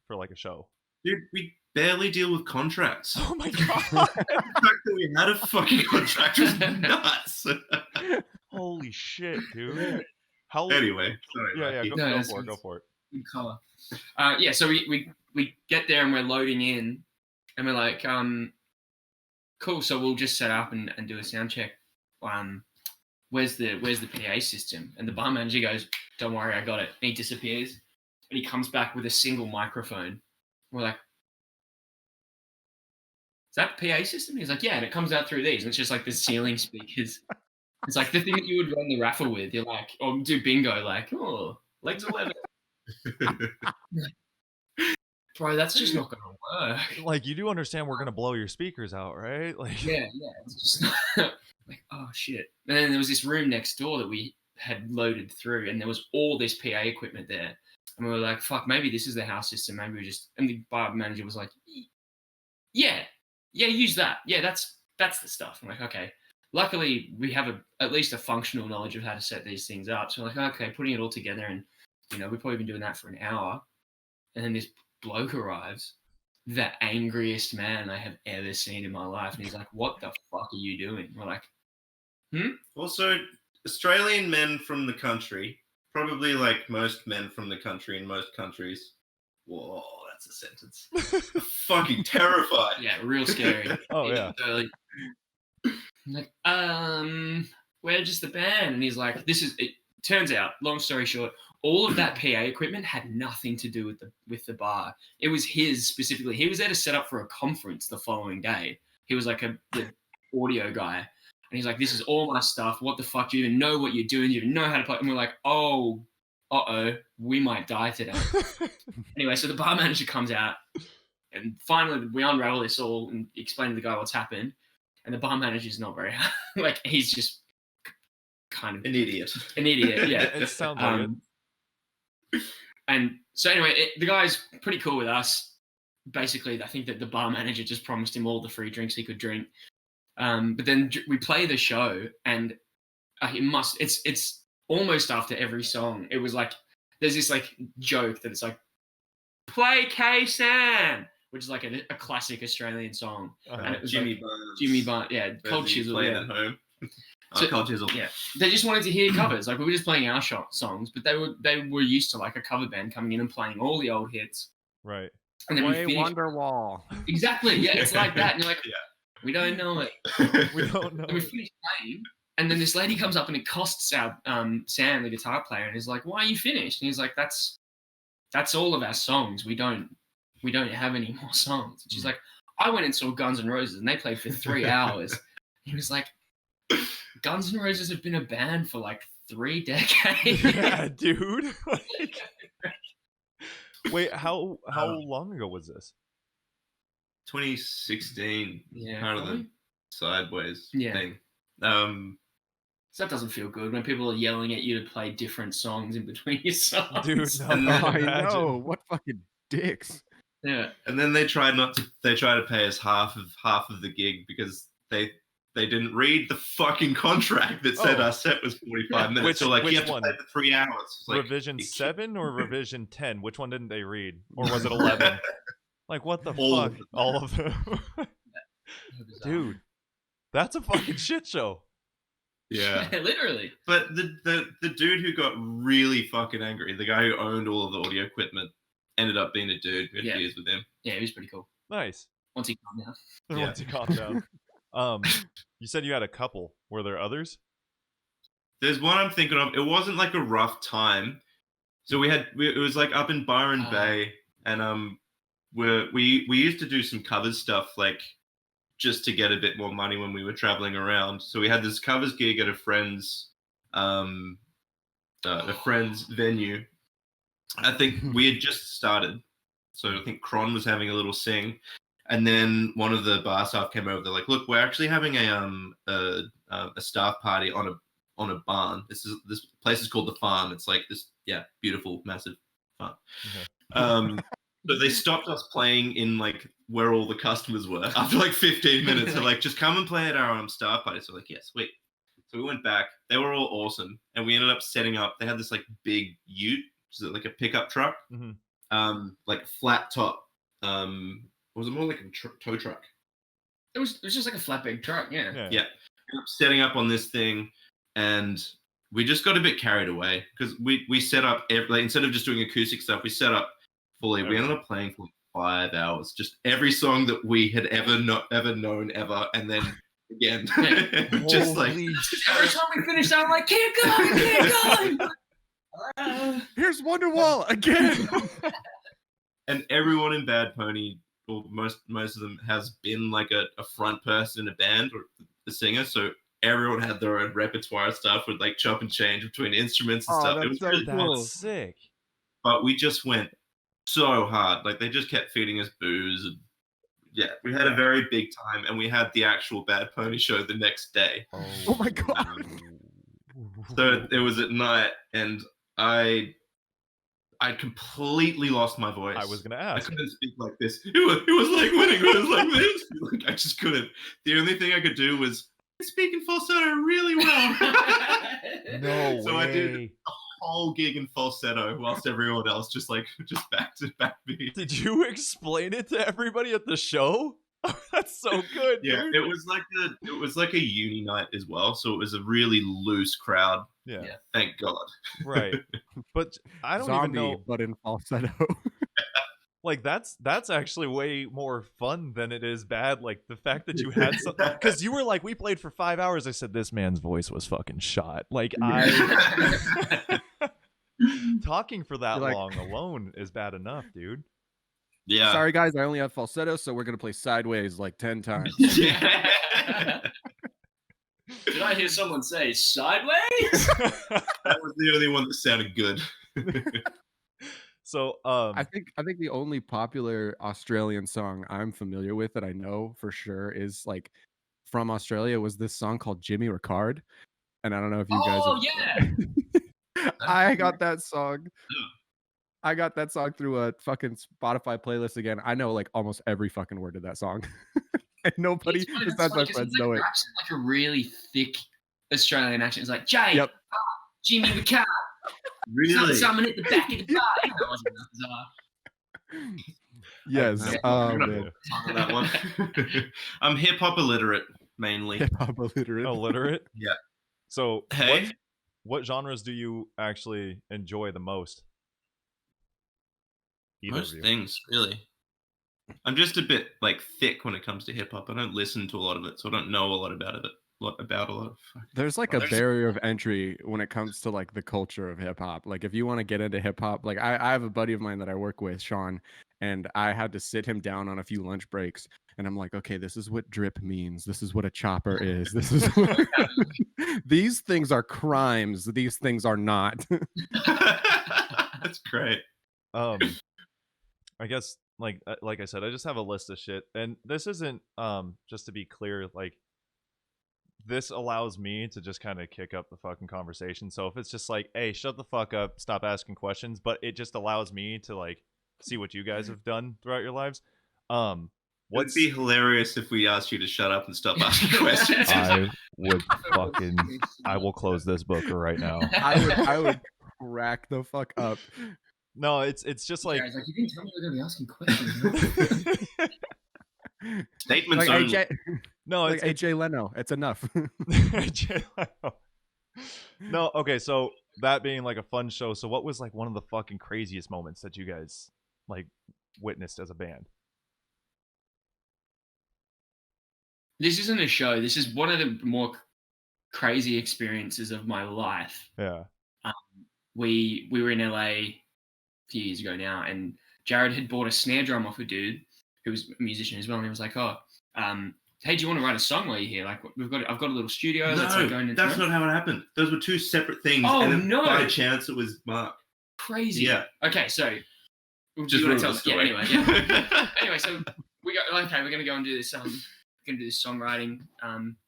for like a show? Dude, we barely deal with contracts. Oh my god! The fact that we had a fucking contract was nuts. Holy shit, dude! Anyway, sorry. Go for it. In color. So we get there and we're loading in, and we're like, cool. So we'll just set up and do a sound check. Where's the PA system? And the bar manager goes, "Don't worry, I got it." And he disappears, and he comes back with a single microphone. We're like, "Is that the PA system?" He's like, "Yeah," and it comes out through these, and it's just like the ceiling speakers. It's like the thing that you would run the raffle with. You're like, or do bingo, like, oh, legs 11. Bro, that's just not gonna work. Like, you do understand we're gonna blow your speakers out, right? Like, yeah, it's just like, oh shit. And then there was this room next door that we had loaded through, and there was all this PA equipment there. And we were like, fuck, maybe this is the house system. Maybe we just. And the bar manager was like, yeah, use that. Yeah, that's the stuff. I'm like, okay. Luckily, we have at least a functional knowledge of how to set these things up. So we're like, okay, putting it all together, and we've probably been doing that for an hour, and then this bloke arrives, the angriest man I have ever seen in my life, and he's like, "What the fuck are you doing?" We're like, Also, Australian men from the country, probably like most men from the country in most countries. Whoa, that's a sentence. Fucking terrified. Yeah, real scary. Oh yeah. So, I'm like, we're just the band, and he's like, it turns out, long story short, all of that PA equipment had nothing to do with the bar. It was his specifically. He was there to set up for a conference the following day. He was like the audio guy, and he's like, "This is all my stuff. What the fuck? Do you even know what you're doing? Do you even know how to play?" And we're like, "Oh, we might die today." Anyway, so the bar manager comes out, and finally we unravel this all and explain to the guy what's happened. And the bar manager's not very like, he's just kind of an idiot. Yeah. It sounds like it. And so anyway, the guy's pretty cool with us. basically, I think that the bar manager just promised him all the free drinks he could drink. But then we play the show, and it's almost after every song. It was like there's this like joke that it's like play K-San, which is like a classic Australian song. And it was Jimmy like, Barnes. Jimmy Barnes, yeah, Cold Chisel, playing yeah. at home. So- Cold Chisel. Yeah, they just wanted to hear covers. Like we were just playing our songs, but they were used to like a cover band coming in and playing all the old hits. Right. And then Play we finished. Wonderwall. Exactly, yeah, it's like that. And you're like, Yeah. we don't know it. We don't know. And we finished playing, and then this lady comes up and accosts our Sam, the guitar player, and is like, "Why are you finished?" And he's like, "That's all of our songs. We don't have any more songs." And she's like, "I went and saw Guns N' Roses, and they played for 3 hours." He was like, "Guns N' Roses have been a band for like 3 decades." Yeah, dude. Like, wait, how long ago was this? 2016. Yeah, Part of probably. the sideways Yeah. thing. So that doesn't feel good when people are yelling at you to play different songs in between your songs. Dude, no, And then- I imagine. know. What fucking dicks. Yeah. And then they tried to pay us half of the gig because they didn't read the fucking contract that said Oh. our set was 45 minutes. Which- so like which you have one? to play for 3 hours. It's like, Revision you 7 or revision 10? Which one didn't they read? Or was it 11? Like, what the All fuck? of them. All of them. Dude, that's a fucking shit show. yeah. Literally. But the dude who got really fucking angry, the guy who owned all of the audio equipment, ended up being a dude. We had Yeah. beers with him. Yeah, it was pretty cool. Nice. Once he calmed down. Then Yeah. once you calm down. You said you had a couple. Were there others? There's one I'm thinking of. It wasn't like a rough time. So it was like up in Byron Ah. Bay, and we used to do some covers stuff like just to get a bit more money when we were traveling around. So we had this covers gig at a friend's venue. I think we had just started, so I think Cron was having a little sing, and then one of the bar staff came over. They're like, "Look, we're actually having a staff party on a barn. This place is called the Farm. It's like this, beautiful, massive farm." Okay. So they stopped us playing in like where all the customers were after like 15 minutes. They're like, "Just come and play at our staff party." So like, yeah, sweet. So we went back. They were all awesome, and we ended up setting up. They had this like big ute, which is like a pickup truck, Mhm. like flat top. Was it more like a tow truck? It was just like a flatbed truck, yeah. Yeah. Setting up on this thing, and we just got a bit carried away because we set up like, instead of just doing acoustic stuff, we set up fully. We ended up playing for 5 hours, just every song that we had ever known, and then again, just like Holy Every time we finished, I'm like, keep going. Here's Wonderwall again. and everyone in Bad Pony, or most of them, has been like a front person in a band or the singer, so everyone had their own repertoire stuff with like chop and change between instruments and Oh, stuff. It that's was so really cool. That's sick. but we just went so hard. Like they just kept feeding us booze, and we had a very big time, and we had the actual Bad Pony show the next day. Oh my God. So it was at night, and I completely lost my voice. I was gonna I ask. couldn't speak like this. It was like winning. It was like this. Like, I just couldn't. The only thing I could do was speak in falsetto really well. No So way. I did whole gig in falsetto whilst everyone else just back to back beat. Did you explain it to everybody at the show? That's so good. Yeah, dude. it was like a uni night as well, so it was a really loose crowd. Yeah. Yeah. Thank God. Right. But I don't Zombie, even know. but in falsetto. Like that's actually way more fun than it is bad. Like the fact that you had something, because you were like, we played for 5 hours. I said this man's voice was fucking shot. Like I talking for that You're like- long alone is bad enough, dude. Yeah. Sorry, guys, I only have falsetto, so we're gonna play sideways like 10 times. Yeah. Did I hear someone say sideways? That was the only one that sounded good. So I think the only popular Australian song I'm familiar with that I know for sure is like from Australia was this song called Jimmy Ricard. And I don't know if you guys Oh, have- yeah. I got that song. I got that song through a fucking Spotify playlist again. I know like almost every fucking word of that song. And nobody It's funny, that's besides funny my 'cause friends he's know like it. raps in like a really thick Australian accent. It's like Jay, Yep. Jimmy the car, Really? someone at the back of the bar. That wasn't bizarre. Yes. no Oh I'm gonna man. talk on that one. I'm hip hop illiterate mainly. Hip hop illiterate. Illiterate. Yeah. So Hey, what genres do you actually enjoy the most? Either most of you. things really. I'm just a bit like thick when it comes to hip hop. I don't listen to a lot of it, so I don't know a lot about it. About a lot of. There's like Well, a there's- barrier of entry when it comes to like the culture of hip hop. Like if you want to get into hip hop, like I have a buddy of mine that I work with, Sean, and I had to sit him down on a few lunch breaks, and I'm like, okay, this is what drip means. This is what a chopper is. This is what... These things are crimes. These things are not. That's great. I guess like I said, I just have a list of shit, and this isn't just to be clear, like this allows me to just kind of kick up the fucking conversation. So if it's just like, hey, shut the fuck up, stop asking questions, but it just allows me to like see what you guys have done throughout your lives. Would What's be hilarious if we asked you to shut up and stop asking questions. I would fucking I will close this book right now. I would crack the fuck up. No, it's just like Jared's like, you didn't tell me we were gonna be asking questions. Statements Like only. AJ, no, like it's AJ Leno. It's enough. No, okay, so that being like a fun show, so what was like one of the fucking craziest moments that you guys like witnessed as a band? This isn't a show. This is one of the more crazy experiences of my life. Yeah. We were in LA a few years ago now, and Jared had bought a snare drum off a dude who was a musician as well, and he was like, "Oh, hey, do you want to write a song while you're here? Like, I've got a little studio. Let's like go No, in." that's not how it happened. Those were two separate things. Oh, and then no. by chance, it was Mark. Crazy. Yeah. Okay, so Just do you want ruin to the tell? Yeah. story. Anyway, yeah. Anyway, so we go. Okay, we're gonna go and do this. Gonna do this songwriting.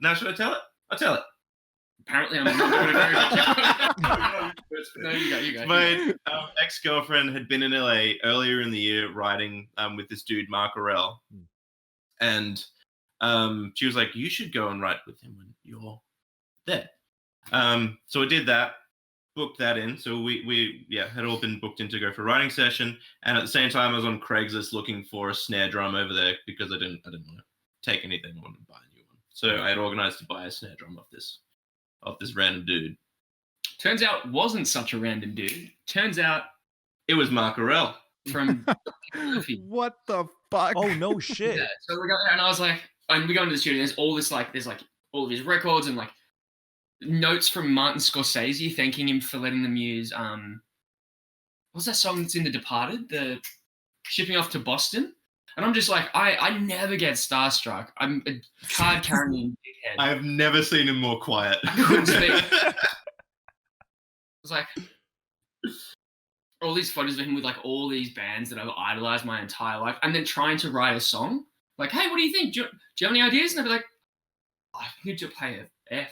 Now, should I tell it? I'll tell it. Apparently, I'm not doing a very good job. No, you go. My ex-girlfriend had been in LA earlier in the year writing with this dude, Mark Orell. And she was like, you should go and write with him when you're there. So I did that, booked that in. So we had all been booked in to go for a writing session. And at the same time, I was on Craigslist looking for a snare drum over there because I didn't want to take anything. I wanted to buy a new one. So I had organized to buy a snare drum off this random dude. Turns out wasn't such a random dude. Turns out it was Mark Orell from What the fuck? Oh no shit. Yeah, so we got there and I was like, and we go into the studio, there's all of his records and like notes from Martin Scorsese thanking him for letting them use what's that song that's in The Departed? The Shipping Off to Boston? And I'm just like, I never get starstruck. I'm a card carrying dickhead. I have never seen him more quiet. I couldn't speak. I was like, all these photos of him with like all these bands that I've idolized my entire life, and then trying to write a song. Like, hey, what do you think? Do you have any ideas? And I'd be like, I need to play a F.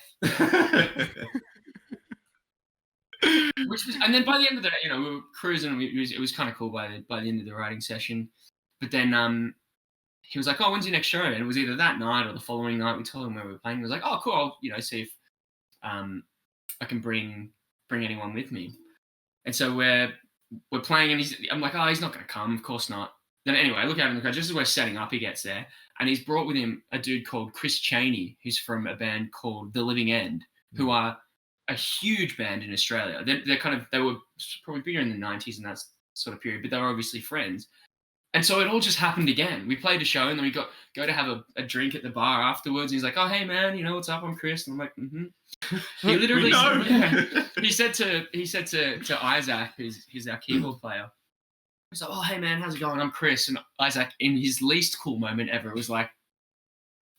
Which was, and then by the end of the, we were cruising. It was kind of cool by the end of the writing session. But then he was like, "Oh, when's your next show?" And it was either that night or the following night. We told him where we were playing. He was like, "Oh, cool. I'll see if I can bring anyone with me." And so we're playing, and I'm like, "Oh, he's not going to come. Of course not." Then anyway, I look out in the crowd. Just as we're setting up, he gets there, and he's brought with him a dude called Chris Cheney, who's from a band called The Living End, who are a huge band in Australia. They were probably bigger in the 90s and that sort of period, but they were obviously friends. And so it all just happened again. We played a show, and then we go to have a drink at the bar afterwards. And he's like, "Oh, hey man, what's up? I'm Chris." And I'm like, "Mm-hmm." He literally, he said to Isaac, who's our keyboard player. He's like, "Oh, hey man, how's it going? I'm Chris." And Isaac, in his least cool moment ever, was like,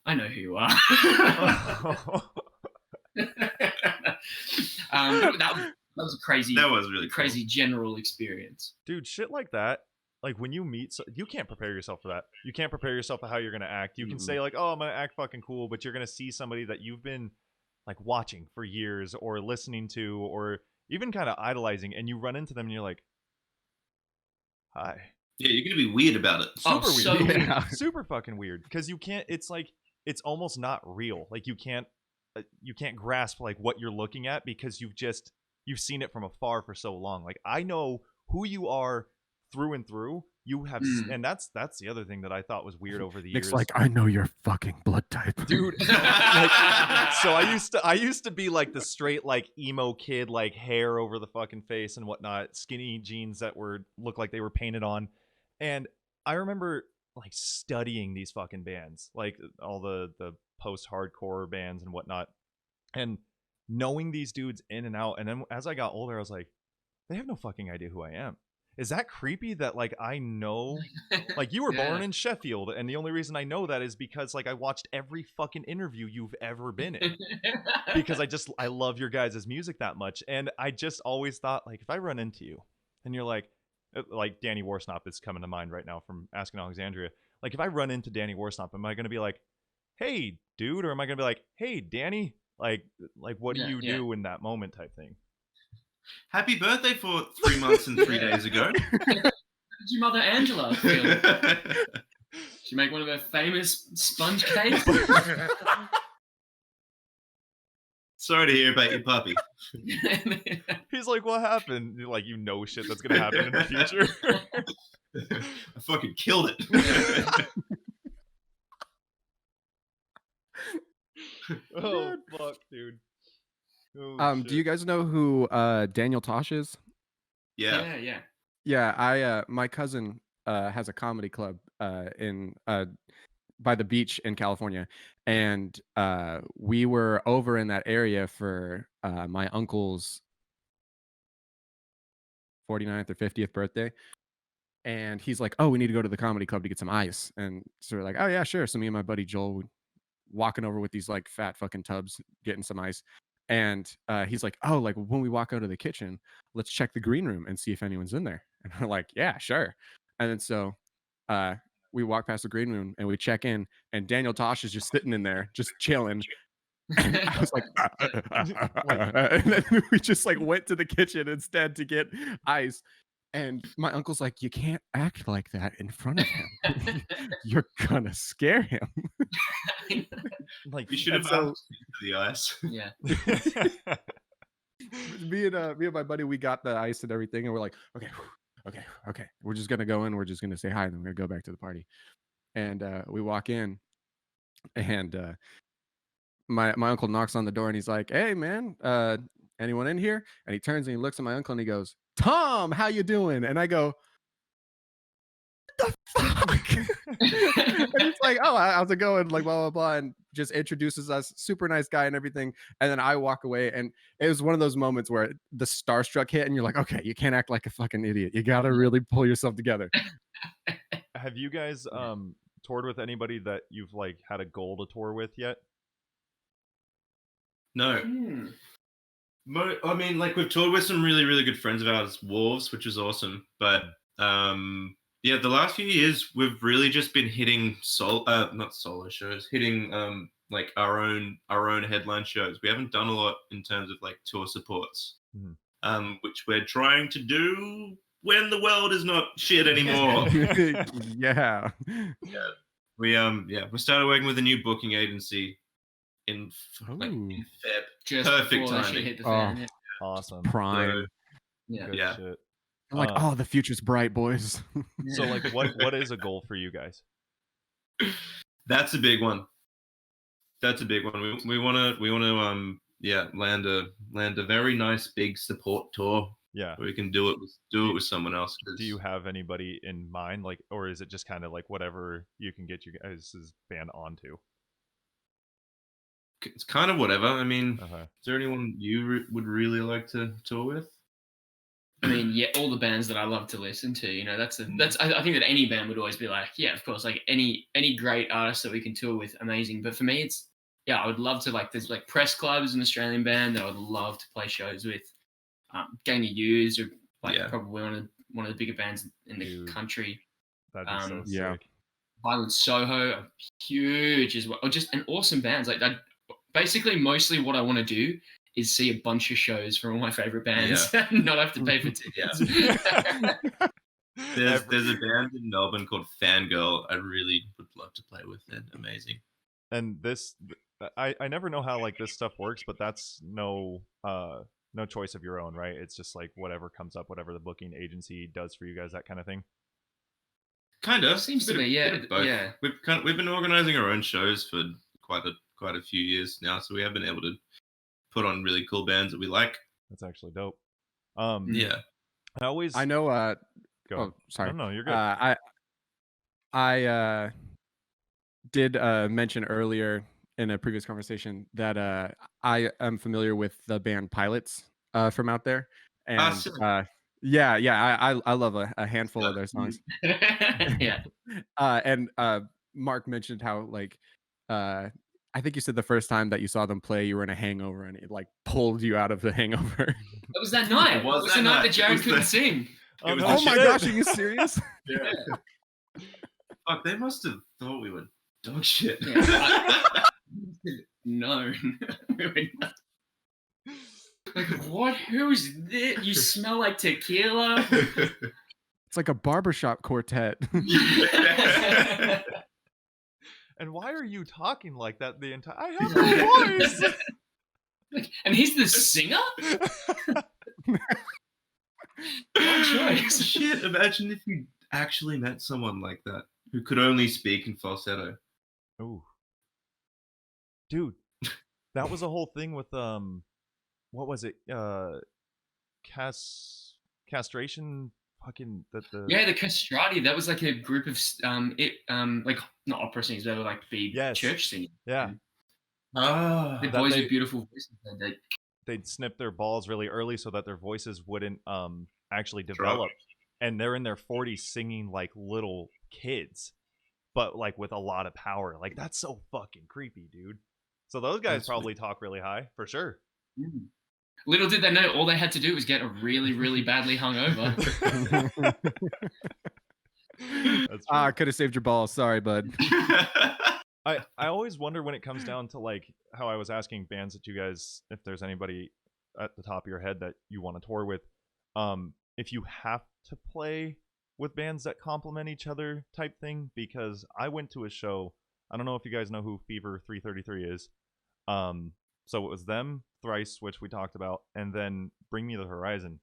"I know who you are." That was a crazy. That was really crazy cool. general experience, dude. Shit like that. Like when you meet, you can't prepare yourself for that. You can't prepare yourself for how you're gonna act. You can say like, "Oh, I'm gonna act fucking cool," but you're gonna see somebody that you've been like watching for years, or listening to, or even kind of idolizing, and you run into them, and you're like, Hi. Yeah, you're gonna be weird about it. Oh, Super so weird. Yeah. Super fucking weird because you can't. It's like it's almost not real. Like you can't grasp like what you're looking at because you've seen it from afar for so long. Like I know who you are through and through. You have, and that's the other thing that I thought was weird over the Nick's years. like, I know your fucking blood type, dude. Like, so I used to be like the straight like emo kid, like hair over the fucking face and whatnot, skinny jeans that looked like they were painted on, and I remember like studying these fucking bands, like all the post-hardcore bands and whatnot, and knowing these dudes in and out. And then as I got older, I was like, they have no fucking idea who I am. Is that creepy that like I know like you were born in Sheffield and the only reason I know that is because like I watched every fucking interview you've ever been in because I love your guys' music that much. And I just always thought like if I run into you and you're like Danny Warsnop is coming to mind right now from Asking Alexandria. Like if I run into Danny Warsnop, am I going to be like, hey dude, or am I going to be like, hey Danny, like what do you do in that moment type thing? Happy birthday for 3 months and 3 days ago. How did your mother Angela feel? She make one of her famous sponge cakes? Sorry to hear about your puppy. He's like, what happened? You're like, you know shit that's gonna happen in the future. I fucking killed it. Oh fuck, dude. Oh, do you guys know who Daniel Tosh is? Yeah. Yeah, my cousin has a comedy club in by the beach in California, and we were over in that area for my uncle's 49th or 50th birthday. And he's like, oh, we need to go to the comedy club to get some ice. And so we're like, oh yeah, sure. So me and my buddy Joel walking over with these like fat fucking tubs getting some ice. And he's like, oh, like when we walk out of the kitchen, let's check the green room and see if anyone's in there. And we're like, yeah, sure. And then so we walk past the green room and we check in, and Daniel Tosh is just sitting in there, just chilling. And I was like, and then we just like went to the kitchen instead to get ice. And my uncle's like, you can't act like that in front of him. You're gonna scare him. Like You should have asked for the ice. Yeah. me and my buddy, we got the ice and everything, and we're like, okay. We're just gonna go in. We're just gonna say hi, and then we're gonna go back to the party. And we walk in, and my uncle knocks on the door, and he's like, hey man, anyone in here? And he turns and he looks at my uncle and he goes, Tom, how you doing? And I go, what the fuck? And he's like, oh, how's it going? Like, blah, blah, blah. And just introduces us, super nice guy and everything. And then I walk away, and it was one of those moments where the starstruck hit and you're like, okay, you can't act like a fucking idiot. You got to really pull yourself together. Have you guys toured with anybody that you've like had a goal to tour with yet? No. I mean, like we've toured with some really, really good friends of ours, Wolves, which is awesome. But yeah, the last few years we've really just been hitting not solo shows, hitting like our own headline shows. We haven't done a lot in terms of like tour supports, which we're trying to do when the world is not shit anymore. Yeah. We started working with a new booking agency in Feb. Just perfect before that shit timing. hit the fan, Awesome. Prime. Good Yeah. shit. I'm like, oh, the future's bright, boys. So like what is a goal for you guys? That's a big one. We want to land a very nice big support tour. Yeah. Where we can do it with someone else. Do you have anybody in mind, like, or is it just kind of like whatever you can get your guys' band onto? It's kind of whatever. I mean, Uh-huh. Is there anyone you would really like to tour with? I mean, yeah, all the bands that I love to listen to. You know, I think that any band would always be like, yeah, of course, like any great artist that we can tour with, amazing. But for me, it's I would love to there's like Press Club is an Australian band that I would love to play shows with. Gang of U's or probably one of the bigger bands in the country. That'd be so sick. Violent Soho are huge as well. Or just an awesome bands. Like that. Basically, mostly what I want to do is see a bunch of shows from all my favorite bands and not have to pay for tickets. There's a band in Melbourne called Fangirl. I really would love to play with. They're amazing. And this, I never know how like this stuff works, but that's no choice of your own, right? It's just like whatever comes up, whatever the booking agency does for you guys, that kind of thing. Kind of Seems to be, yeah, both. yeah. We've been organizing our own shows for quite a few years now, so we have been able to put on really cool bands that we like. That's actually dope. Yeah. I know. Go. Oh, sorry. No, you're good. I did mention earlier in a previous conversation that I am familiar with the band Pilots from out there, and I love a handful of their songs. Yeah. And Mark mentioned how like I think you said the first time that you saw them play, you were in a hangover, and it like pulled you out of the hangover. It was that night. It was the night that Jared couldn't sing. Oh my gosh, are you serious? Yeah. Fuck, they must have thought we were dog shit. Yeah, no. Like, what? Who's this? You smell like tequila? It's like a barbershop quartet. And why are you talking like that the entire? I have no voice. Like, and he's the singer? What choice? Shit, imagine if you actually met someone like that who could only speak in falsetto. Ooh. Dude, that was a whole thing with what was it? Castration fucking Yeah, the castrati. That was like a group of like not opera singers, they were like the church singers. Yeah. The boys with beautiful voices. They'd snip their balls really early so that their voices wouldn't actually develop. And they're in their 40s singing like little kids, but like with a lot of power. Like that's so fucking creepy, dude. So those guys probably talk really high for sure. Little did they know, all they had to do was get really, really badly hungover. I could have saved your balls. Sorry, bud. I always wonder when it comes down to like how I was asking bands that you guys, if there's anybody at the top of your head that you want to tour with, if you have to play with bands that complement each other type thing, because I went to a show, I don't know if you guys know who Fever 333 is. So it was them, Thrice, which we talked about, and then Bring Me the Horizon,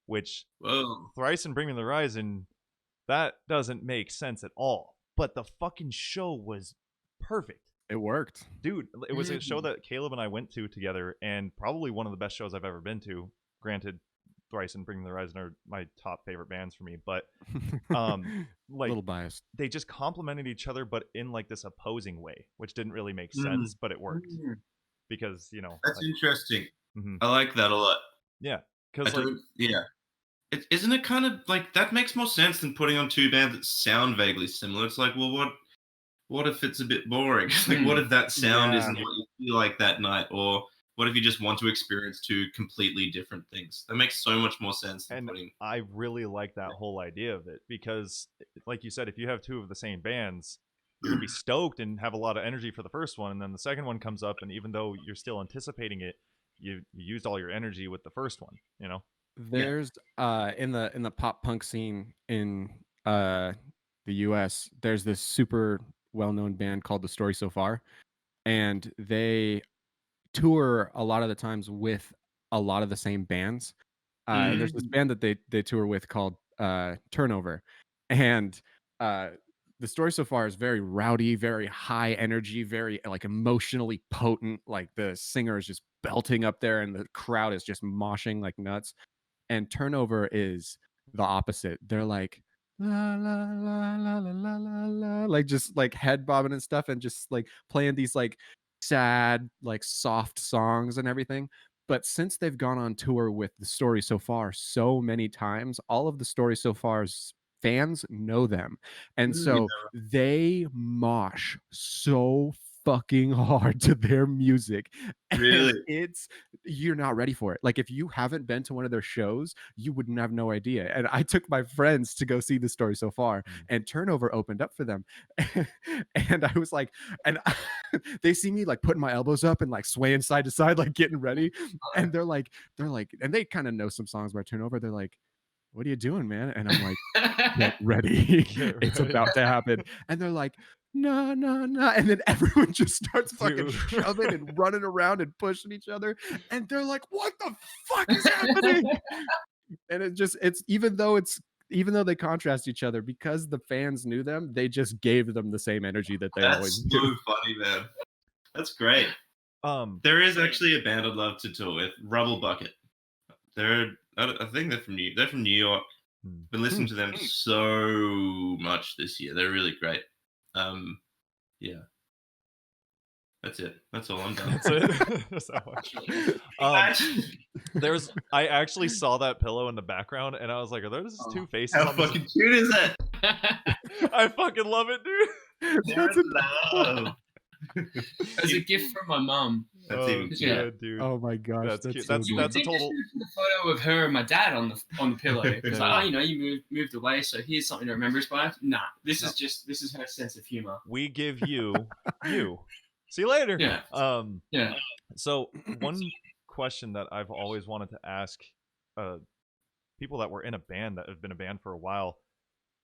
which Thrice and Bring Me the Horizon, that doesn't make sense at all. But the fucking show was perfect. It worked. Dude, it was a show that Caleb and I went to together, and probably one of the best shows I've ever been to. Granted, Thrice and Bring Me the Horizon are my top favorite bands for me, but like a little biased. They just complemented each other, but in like this opposing way, which didn't really make sense, but it worked. Because, you know, that's like, interesting. I like that a lot. Yeah, because like, isn't it kind of like that makes more sense than putting on two bands that sound vaguely similar? It's like, well, what if it's a bit boring? Like, what if that sound isn't what you feel like that night, or what if you just want to experience two completely different things? That makes so much more sense than I really like that whole idea of it, because, like you said, if you have two of the same bands, you're gonna be stoked and have a lot of energy for the first one, and then the second one comes up, and even though you're still anticipating it, you used all your energy with the first one, you know. There's in the pop punk scene in the US, there's this super well-known band called The Story So Far, and they tour a lot of the times with a lot of the same bands. And there's this band that they tour with called Turnover, and The Story So Far is very rowdy, very high energy, very like emotionally potent. Like the singer is just belting up there and the crowd is just moshing like nuts. And Turnover is the opposite. They're like la la la la la la la la, like just like head bobbing and stuff, and just like playing these like sad, like soft songs and everything. But since they've gone on tour with The Story So Far so many times, all of The Story So Far's fans know them, and so they mosh so fucking hard to their music. Really? You're not ready for it. Like if you haven't been to one of their shows, you wouldn't have no idea. And I took my friends to go see The Story So Far, and Turnover opened up for them. And I was like, and they see me like putting my elbows up and like swaying side to side, like getting ready. And they're like, and they kind of know some songs by Turnover. They're like, what are you doing, man? And I'm like, get ready. Get It's ready. about to happen. And they're like, no, no, no. And then everyone just starts fucking Dude. shoving and running around and pushing each other. And they're like, what the fuck is happening? And it's even though they contrast each other, because the fans knew them, they just gave them the same energy that they always That's so do. funny, man. That's great. There is actually a band I'd love to tour with, Rubble Bucket. I think they're from New York. Been listening to them so much this year. They're really great. Yeah. That's it. That's all I'm done. That's it. That's that much. I actually saw that pillow in the background, and I was like, "Are those two faces?" How on this? fucking cute is that? I fucking love it, dude. That's love. As a gift from my mum. That's even good, cuter. dude. Oh my gosh, That's cute. so That's good. a They total. just put a photo of her and my dad on the pillow. It's Yeah. like, you moved away, so here's something to remember us by. Nah, this is her sense of humor. We give you. See you later. Yeah. Yeah. So one question that I've always wanted to ask people that were in a band that have been a band for a while,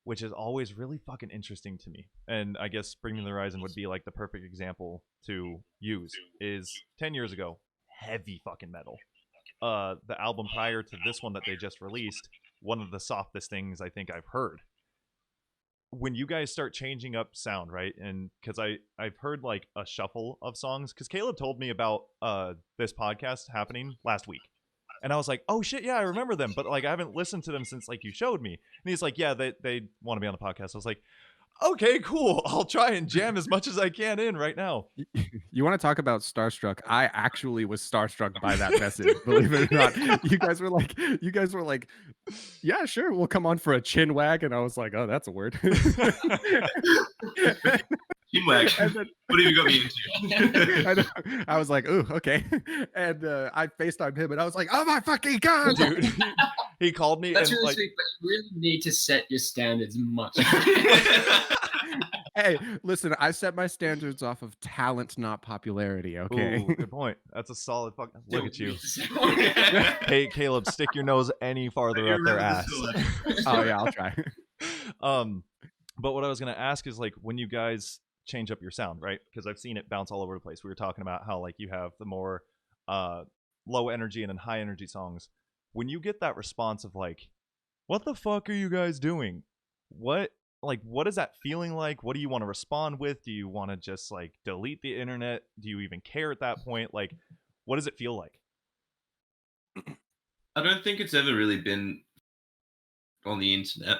which is always really fucking interesting to me, and I guess Bring Me the Horizon would be like the perfect example to use, is 10 years ago, heavy fucking metal. The album prior to this one that they just released, one of the softest things I think I've heard. When you guys start changing up sound, right? And because I've heard like a shuffle of songs, because Caleb told me about this podcast happening last week, and I was like, oh shit, yeah, I remember them, but like I haven't listened to them since like you showed me. And he's like, yeah, they want to be on the podcast. I was like, okay, cool, I'll try and jam as much as I can in right now. You want to talk about starstruck? I actually was starstruck by that message. Believe it or not, you guys were like, yeah, sure, we'll come on for a chin wag, and I was like, oh, that's a word. Chinwag. What have you got me into? I was like, ooh, okay. And I FaceTimed him, and I was like, oh my fucking god, Dude, he called me. That's and really like, sweet, but you really need to set your standards much. Hey, listen, I set my standards off of talent, not popularity. Okay. ooh, good point. That's a solid fucking. Look at you. Hey, Caleb, stick your nose any farther up their ass. Oh yeah, I'll try. But what I was gonna ask is like when you guys change up your sound, right? Because I've seen it bounce all over the place. We were talking about how like you have the more low energy and then high energy songs. When you get that response of like, what the fuck are you guys doing? What is that feeling like? What do you want to respond with? Do you want to just like delete the internet? Do you even care at that point? Like, what does it feel like? I don't think it's ever really been on the internet.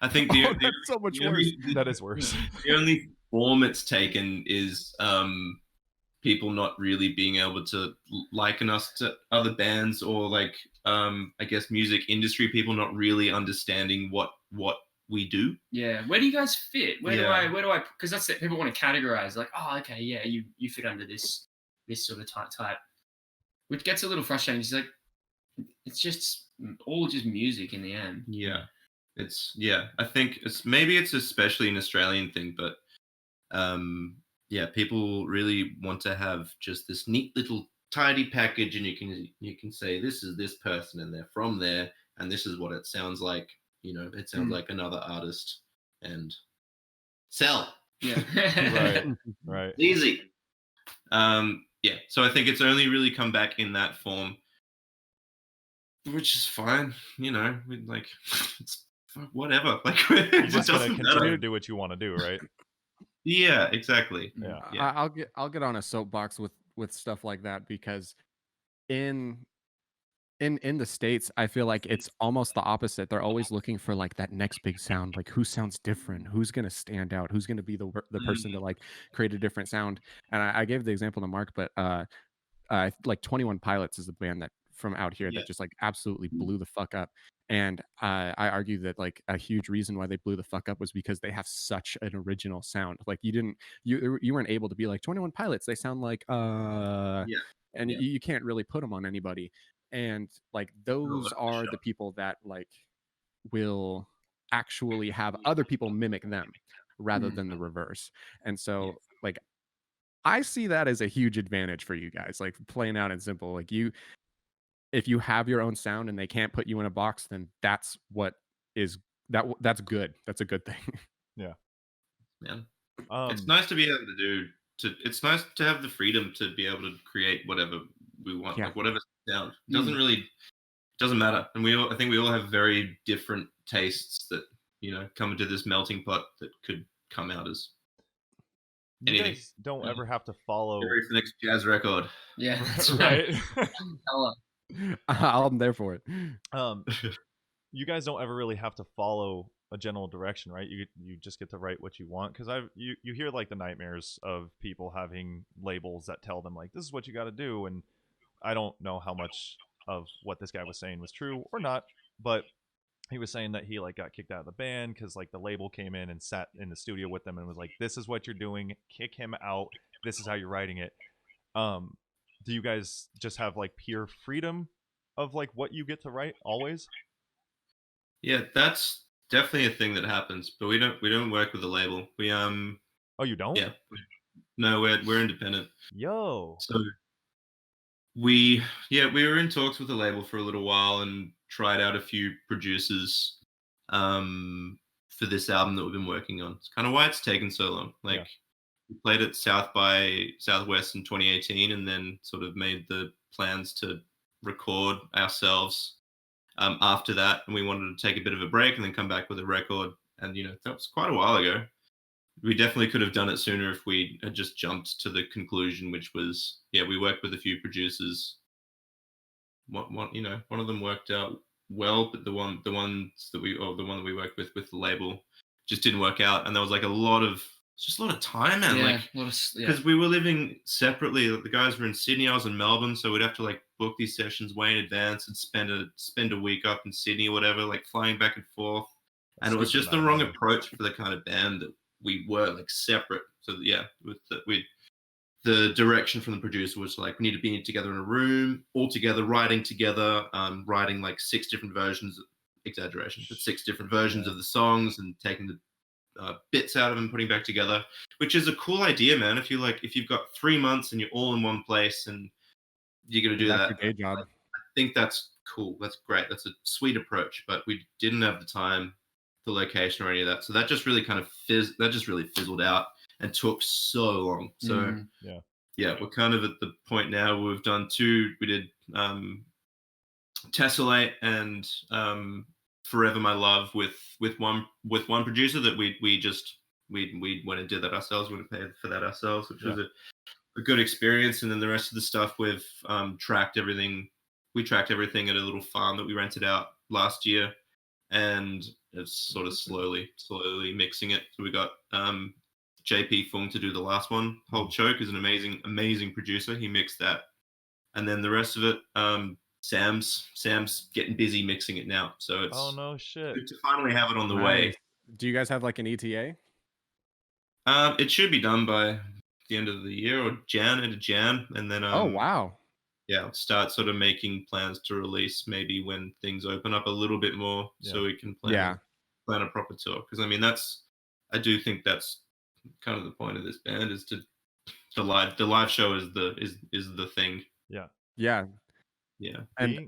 I think That's so much worse. That is worse. The only form it's taken is people not really being able to liken us to other bands, or like I guess music industry people not really understanding what we do. Yeah, where do you guys fit? Where do Yeah. I? Because that's it. People want to categorize, like, oh, okay, yeah, you fit under this sort of type, which gets a little frustrating. It's like it's just all just music in the end. Yeah. I think it's especially an Australian thing, but yeah, people really want to have just this neat little tidy package, and you can say this is this person and they're from there and this is what it sounds like. You know, it sounds like another artist, and sell. Yeah. Right. Easy. Yeah. So I think it's only really come back in that form, which is fine. You know, like it's whatever. Like You're it just gonna doesn't continue matter. to do what you want to do, right? Yeah. Exactly. Yeah. Yeah. I'll get on a soapbox with stuff like that, because in the States, I feel like it's almost the opposite. They're always looking for like that next big sound, like who sounds different, who's gonna stand out, who's gonna be the person to like create a different sound. And I gave the example to Mark, but like 21 Pilots is a band that from out here that just like absolutely blew the fuck up. And I argue that like a huge reason why they blew the fuck up was because they have such an original sound. Like you weren't able to be like 21 Pilots. They sound like and you can't really put them on anybody. And like those are the people that like will actually have other people mimic them rather than the reverse. And so like I see that as a huge advantage for you guys, like plain out and simple. Like if you have your own sound and they can't put you in a box, then that's what is that's good. That's a good thing. Man. It's nice to be able to do. It's nice to have the freedom to be able to create whatever we want, Yeah. like whatever sound. Doesn't matter. And I think we all have very different tastes that come into this melting pot that could come out as You anything. guys don't ever have to follow. Get ready for the next jazz record. Yeah, that's right. Right? Hello. I'm there for it. You guys don't ever really have to follow a general direction, right? You just get to write what you want, because you hear like the nightmares of people having labels that tell them like, this is what you got to do, and I don't know how much of what this guy was saying was true or not, but he was saying that he like got kicked out of the band because like the label came in and sat in the studio with them and was like, this is what you're doing, kick him out, this is how you're writing it. Do you guys just have like pure freedom of like what you get to write always? Yeah, that's definitely a thing that happens, but we don't work with a label. We Oh, you don't? yeah, no, we're independent. Yo. So we were in talks with the label for a little while and tried out a few producers for this album that we've been working on. It's kind of why it's taken so long. Like Yeah. we played at South by Southwest in 2018 and then sort of made the plans to record ourselves after that, and we wanted to take a bit of a break and then come back with a record. And that was quite a while ago. We definitely could have done it sooner if we had just jumped to the conclusion, which was we worked with a few producers. One of them worked out well, but the one that we worked with the label just didn't work out, and there was like a lot of time, man. Yeah, Like because we were living separately. The guys were in Sydney, I was in Melbourne, so we'd have to like book these sessions way in advance and spend a week up in Sydney or whatever, like flying back and forth. And it was just the wrong approach for the kind of band that we were, like separate. So with the direction from the producer was like, we need to be together in a room, all together, writing together, writing like 6 different versions, exaggeration, but 6 different versions of the songs and taking the bits out of them, putting back together, which is a cool idea, man. If you've got 3 months and you're all in one place and you're gonna do That's that, your day job. I think that's cool. That's great. That's a sweet approach. But we didn't have the time, the location, or any of that. So that just really fizzled out and took so long. So we're kind of at the point now where we've done 2. We did Tessellate and Forever My Love with one producer that we went and did that ourselves. We paid for that ourselves, which was a good experience. And then the rest of the stuff we've tracked everything. We tracked everything at a little farm that we rented out last year, and it's sort of slowly mixing it. So we got JP Fung to do the last one. Whole Choke is an amazing producer. He mixed that, and then the rest of it, Sam's getting busy mixing it now. So it's no shit. good to finally have it on the way. Do you guys have like an ETA? It should be done by the end of the year or Jan, and then Oh wow. Yeah, start sort of making plans to release maybe when things open up a little bit more, so we can plan a proper tour. Because I mean, I do think that's kind of the point of this band, is the live show is the thing. Yeah. And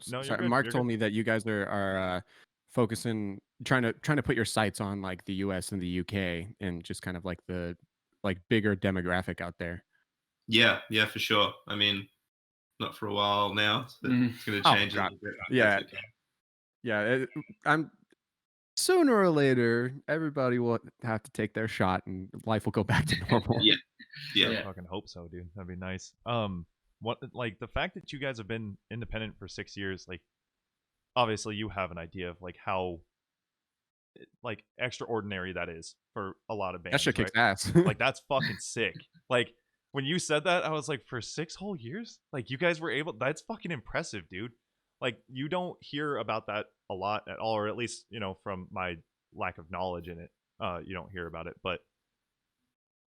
sorry, Mark told me that you guys are focusing, trying to put your sights on like the US and the UK and just kind of like the bigger demographic out there. Yeah, for sure. I mean, not for a while now. So it's going to change a little bit. Yeah. Yeah. I'm sooner or later, everybody will have to take their shot and life will go back to normal. Yeah. I fucking hope so, dude. That'd be nice. What, like, the fact that you guys have been independent for 6 years, like, obviously you have an idea of like how like extraordinary that is for a lot of bands. That shit kicks ass. Like, that's fucking sick. Like, when you said that, I was like, for 6 whole years, like, you guys were able. That's fucking impressive, dude. Like, you don't hear about that a lot at all, or at least, from my lack of knowledge in it, you don't hear about it. But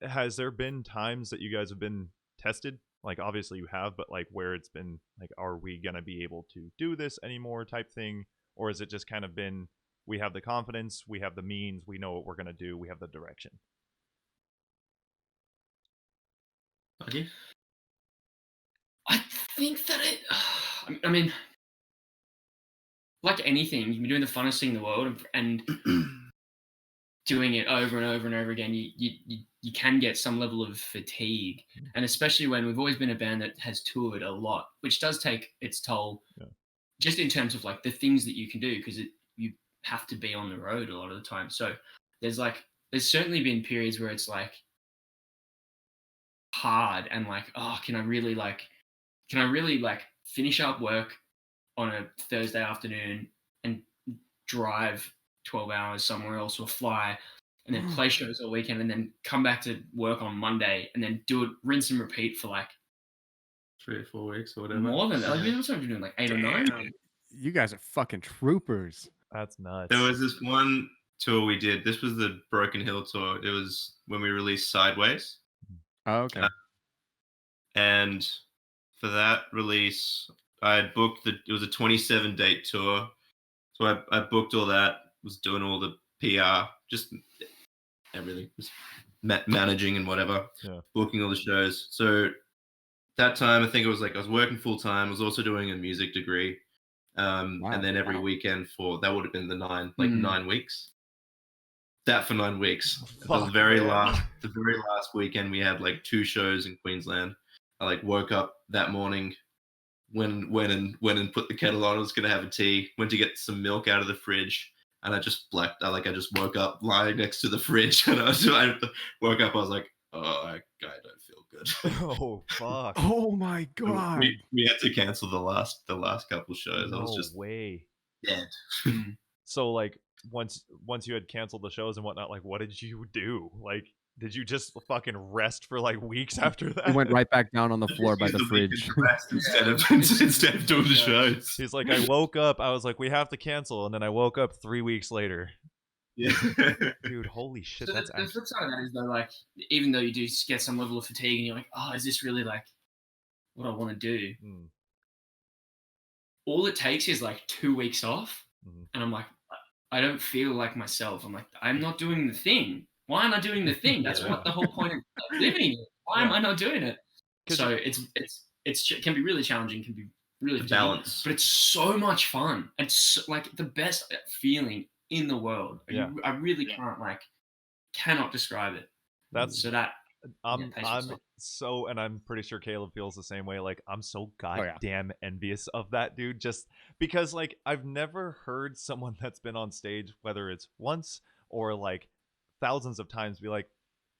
has there been times that you guys have been tested? Like, obviously you have, but like, where it's been like, are we gonna be able to do this anymore type thing? Or is it just kind of been, we have the confidence, we have the means, we know what we're gonna do, we have the direction? Okay. think that I mean, like anything, you've been doing the funnest thing in the world, and doing it over and over and over again, you can get some level of fatigue, and especially when we've always been a band that has toured a lot, which does take its toll, just in terms of like the things that you can do, because you have to be on the road a lot of the time. So there's certainly been periods where it's like hard and like, oh, can I really finish up work on a Thursday afternoon and drive 12 hours somewhere else or fly and then play shows all weekend and then come back to work on Monday and then do it, rinse and repeat for like 3 or 4 weeks or whatever. More than that. Like, we were doing like 8 or 9. You guys are fucking troopers. That's nuts. There was this one tour we did. This was the Broken Hill tour. It was when we released Sideways. Oh, okay. And for that release, I had booked it was a 27 date tour. So I booked all that, was doing all the PR, just everything, just managing and whatever, booking all the shows. So that time, I think it was like I was working full time. I was also doing a music degree. And then every weekend that would have been the 9 weeks. That for 9 weeks. The very last weekend we had like 2 shows in Queensland. I like woke up that morning, went and put the kettle on. I was gonna have a tea. Went to get some milk out of the fridge, and I just blacked. I just woke up lying next to the fridge, and I woke up. I was like, oh, I don't feel good. Oh fuck! Oh my god! We had to cancel the last couple shows. No I was just way dead. So like once you had canceled the shows and whatnot, like what did you do? Like did you just fucking rest for like weeks after that? He went right back down on the floor by the fridge instead of doing the shows. He's like, I woke up. I was like, we have to cancel, and then I woke up 3 weeks later. Yeah, dude, holy shit. So that's the flip side of that is though, like, even though you do get some level of fatigue, and you're like, oh, is this really like what I want to do? All it takes is like 2 weeks off, and I'm like, I don't feel like myself. I'm like, I'm not doing the thing. Why am I doing the thing? That's what the whole point of living is. Why am I not doing it? So it can be really challenging, can be really balance, but it's so much fun. It's like the best feeling in the world. I really cannot describe it. I'm so, and I'm pretty sure Caleb feels the same way. Like, I'm so goddamn envious of that dude, just because like I've never heard someone that's been on stage, whether it's once or like thousands of times, be like,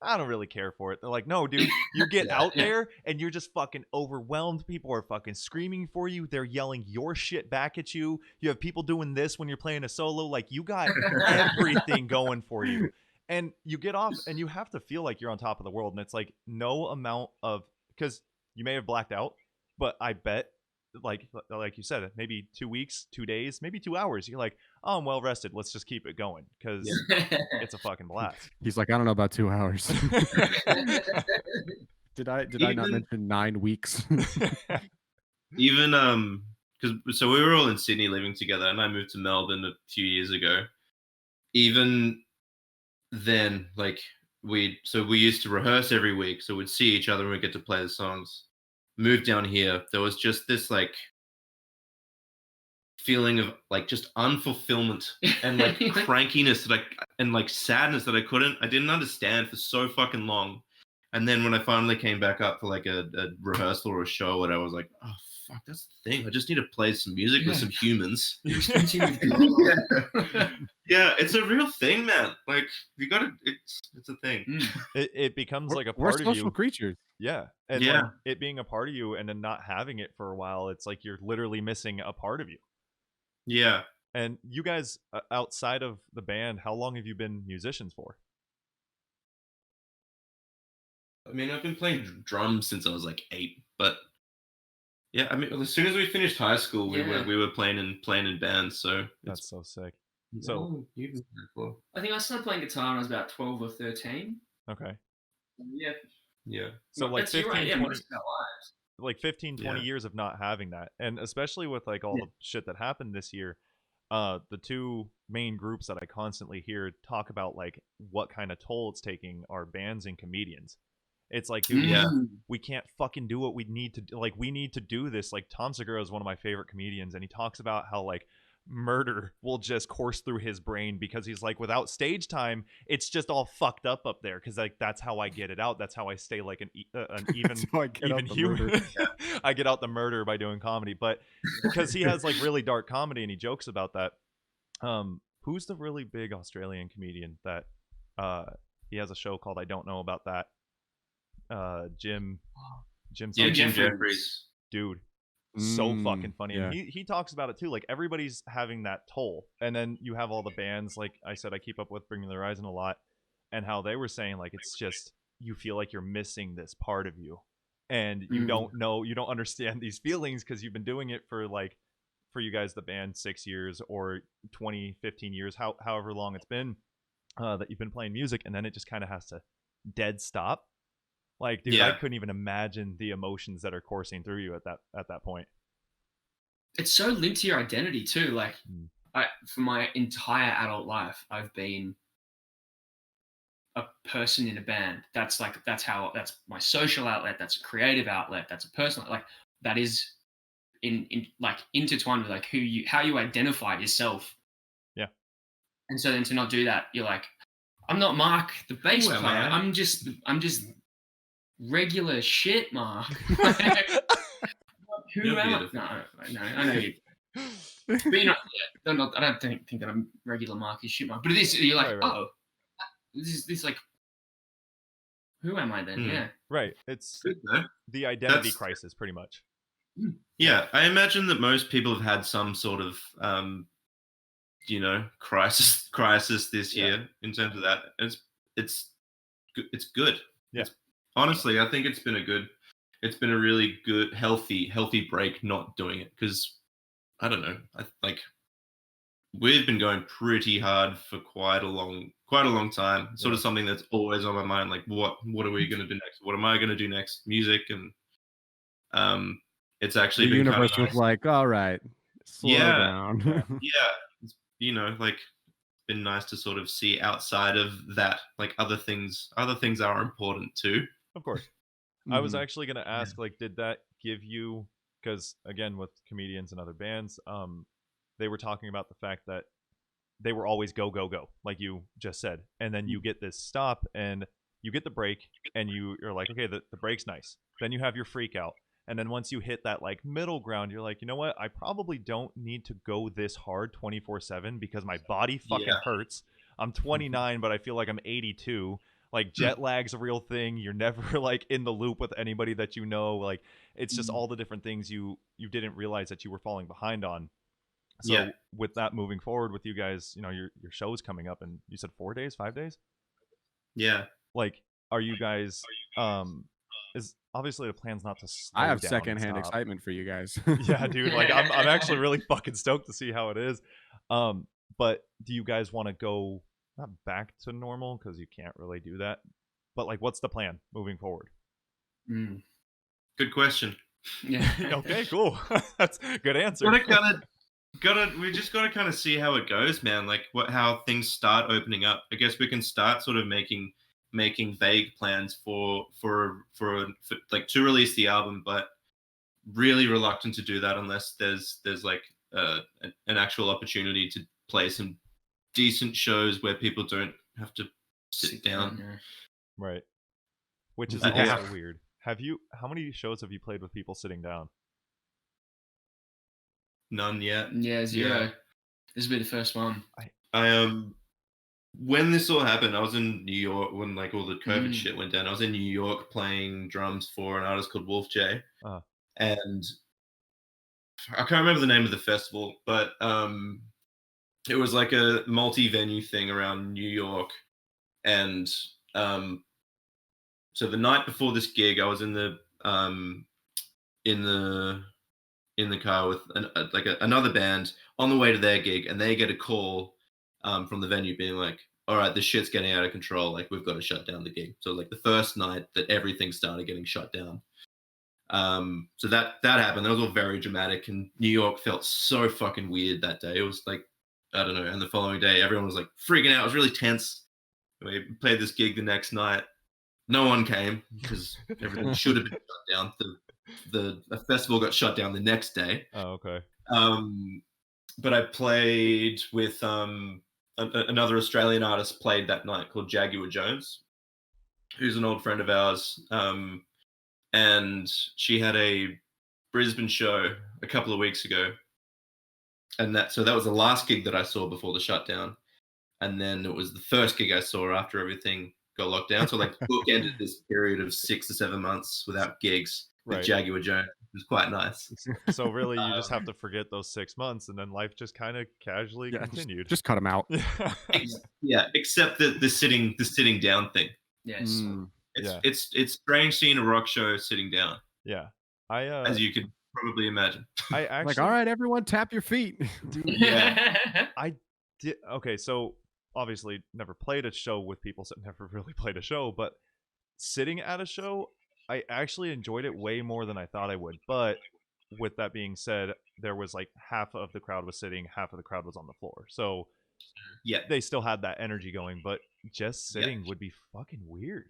I don't really care for it. They're like, no, dude, you get out there and you're just fucking overwhelmed. People are fucking screaming for you. They're yelling your shit back at you. You have people doing this when you're playing a solo. Like, you got everything going for you. And you get off and you have to feel like you're on top of the world. And it's like no amount of, because you may have blacked out, but I bet like you said, maybe 2 weeks, 2 days, maybe 2 hours. You're like, oh, I'm well rested. Let's just keep it going because it's a fucking blast. He's like, I don't know about 2 hours. Did I not mention 9 weeks? Even because so we were all in Sydney living together, and I moved to Melbourne a few years ago. Even then, like we used to rehearse every week, so we'd see each other and we'd get to play the songs. Moved down here, there was just this like feeling of like just unfulfillment and like crankiness and like sadness that I didn't understand for so fucking long. And then when I finally came back up for like a rehearsal or a show, what I was like, oh fuck, that's the thing. I just need to play some music with some humans. Yeah, it's a real thing, man. Like you gotta, it's a thing. It becomes like a part of you. We're social creatures. Yeah, and like it being a part of you, and then not having it for a while, it's like you're literally missing a part of you. Yeah. And you guys, outside of the band, how long have you been musicians for? I mean, I've been playing drums since I was like 8, but yeah, I mean, as soon as we finished high school, we were playing in bands. So that's so sick. So I think I started playing guitar when I was about 12 or 13. Okay. Yeah. So like 15, 20, like 15, 20 Yeah. years of not having that, and especially with like all the shit that happened this year, the two main groups that I constantly hear talk about like what kind of toll it's taking are bands and comedians. It's like, dude, Yeah. we can't fucking do what we need to do. Like, we need to do this. Like, Tom Segura is one of my favorite comedians, and he talks about how, like, murder will just course through his brain because he's like, without stage time, it's just all fucked up there. Because, like, that's how I get it out. That's how I stay, like, an even So I get out even the human. murder. I get out the murder by doing comedy. But because he has, like, really dark comedy and he jokes about that. Who's the really big Australian comedian that he has a show called I Don't Know About That? Jim Yeah, something. Jim Jeffries. Jeffries. Dude, so fucking funny. Yeah. And he talks about it too. Like, everybody's having that toll. And then you have all the bands, like I said, I keep up with Bring Me the Horizon a lot, and how they were saying, like, it's just, you feel like you're missing this part of you. And you don't know, you don't understand these feelings because you've been doing it for, like, for you guys, the band, 6 years or 20, 15 years, however long it's been that you've been playing music. And then it just kind of has to dead stop. Like, dude, I Yeah. couldn't even imagine the emotions that are coursing through you at that point. It's so linked to your identity too. Like, Mm. for my entire adult life, I've been a person in a band. That's my social outlet. That's a creative outlet. That's a personal, like, that is in like intertwined with like how you identify yourself. Yeah. And so then to not do that, you're like, I'm not Mark, the bass Who am player. I? I'm just regular shit, Mark. Who You're am beautiful. I? No, I know you. But you know, I don't think that I'm regular Mark is shit, Mark. But it is. You're like, Right. oh, this like, who am I then? Yeah. Right. It's Good though. the identity That's- crisis, pretty much. Yeah, I imagine that most people have had some sort of, crisis this year in terms of that. It's good. Yeah. Honestly, I think it's been a really good, healthy break not doing it, because I don't know, we've been going pretty hard for quite a long time. It's sort of something that's always on my mind. Like, what are we going to do next? What am I going to do next? Music. And it's actually The been universe kind of was like, all right, slow down. it's, like, been nice to sort of see outside of that, like, other things are important too. Of course. I was Mhm. actually going to ask, like, did that give you, because again, with comedians and other bands, they were talking about the fact that they were always go, like you just said. And then you get this stop and you get the break and you're like, okay, the break's nice. Then you have your freak out. And then once you hit that, like, middle ground, you're like, you know what? I probably don't need to go this hard 24/7 because my body fucking hurts. I'm 29, but I feel like I'm 82. Like, jet lag's a real thing. You're never, like, in the loop with anybody that you know. Like, it's just all the different things you didn't realize that you were falling behind on. So with that moving forward with you guys, your show's coming up, and you said 4 days, 5 days? Yeah. Like, are you guys is obviously the plan's not to slow I have down and secondhand stop. excitement for you guys. Yeah, dude. Like, I'm actually really fucking stoked to see how it is. But do you guys want to go not back to normal, because you can't really do that, but, like, what's the plan moving forward? Good question. Yeah. Okay, cool. That's a good answer. We just gotta kind of see how it goes, man. Like, how things start opening up. I guess we can start sort of making vague plans for like to release the album, but really reluctant to do that unless there's like an actual opportunity to play some decent shows where people don't have to sit down. Right. Which is Yeah. also weird. How many shows have you played with people sitting down? None yet. Yeah, 0. This will be the first one. I when this all happened, I was in New York when, like, all the COVID shit went down. I was in New York playing drums for an artist called Wolf J. And I can't remember the name of the festival, but it was like a multi-venue thing around New York. And so the night before this gig, I was in the car with another band on the way to their gig, and they get a call from the venue being like, all right, this shit's getting out of control. Like, we've got to shut down the gig. So, like, the first night that everything started getting shut down. So that happened. That was all very dramatic, and New York felt so fucking weird that day. It was like, I don't know. And the following day, everyone was like freaking out. It was really tense. We played this gig the next night, No one came because everything should have been shut down. The festival got shut down the next day. Oh, okay. But I played with another Australian artist played that night called Jaguar Jones, who's an old friend of ours. And she had a Brisbane show a couple of weeks ago. And that was the last gig that I saw before the shutdown. And then it was the first gig I saw after everything got locked down. So like bookended this period of 6 to 7 months without gigs with Right. Jaguar Jones. It was quite nice. So really, you just have to forget those 6 months, and then life just kind of casually continued. Just cut them out. Yeah, except the sitting down thing. Yes. It's strange seeing a rock show sitting down. Yeah, as you could probably imagine. I actually like, all right, everyone, tap your feet. Yeah. I did. Okay, so obviously never played a show with people, so never really played a show, but sitting at a show, I actually enjoyed it way more than I thought I would. But with that being said, there was like half of the crowd was sitting, half of the crowd was on the floor. So yeah, they still had that energy going, but just sitting would be fucking weird.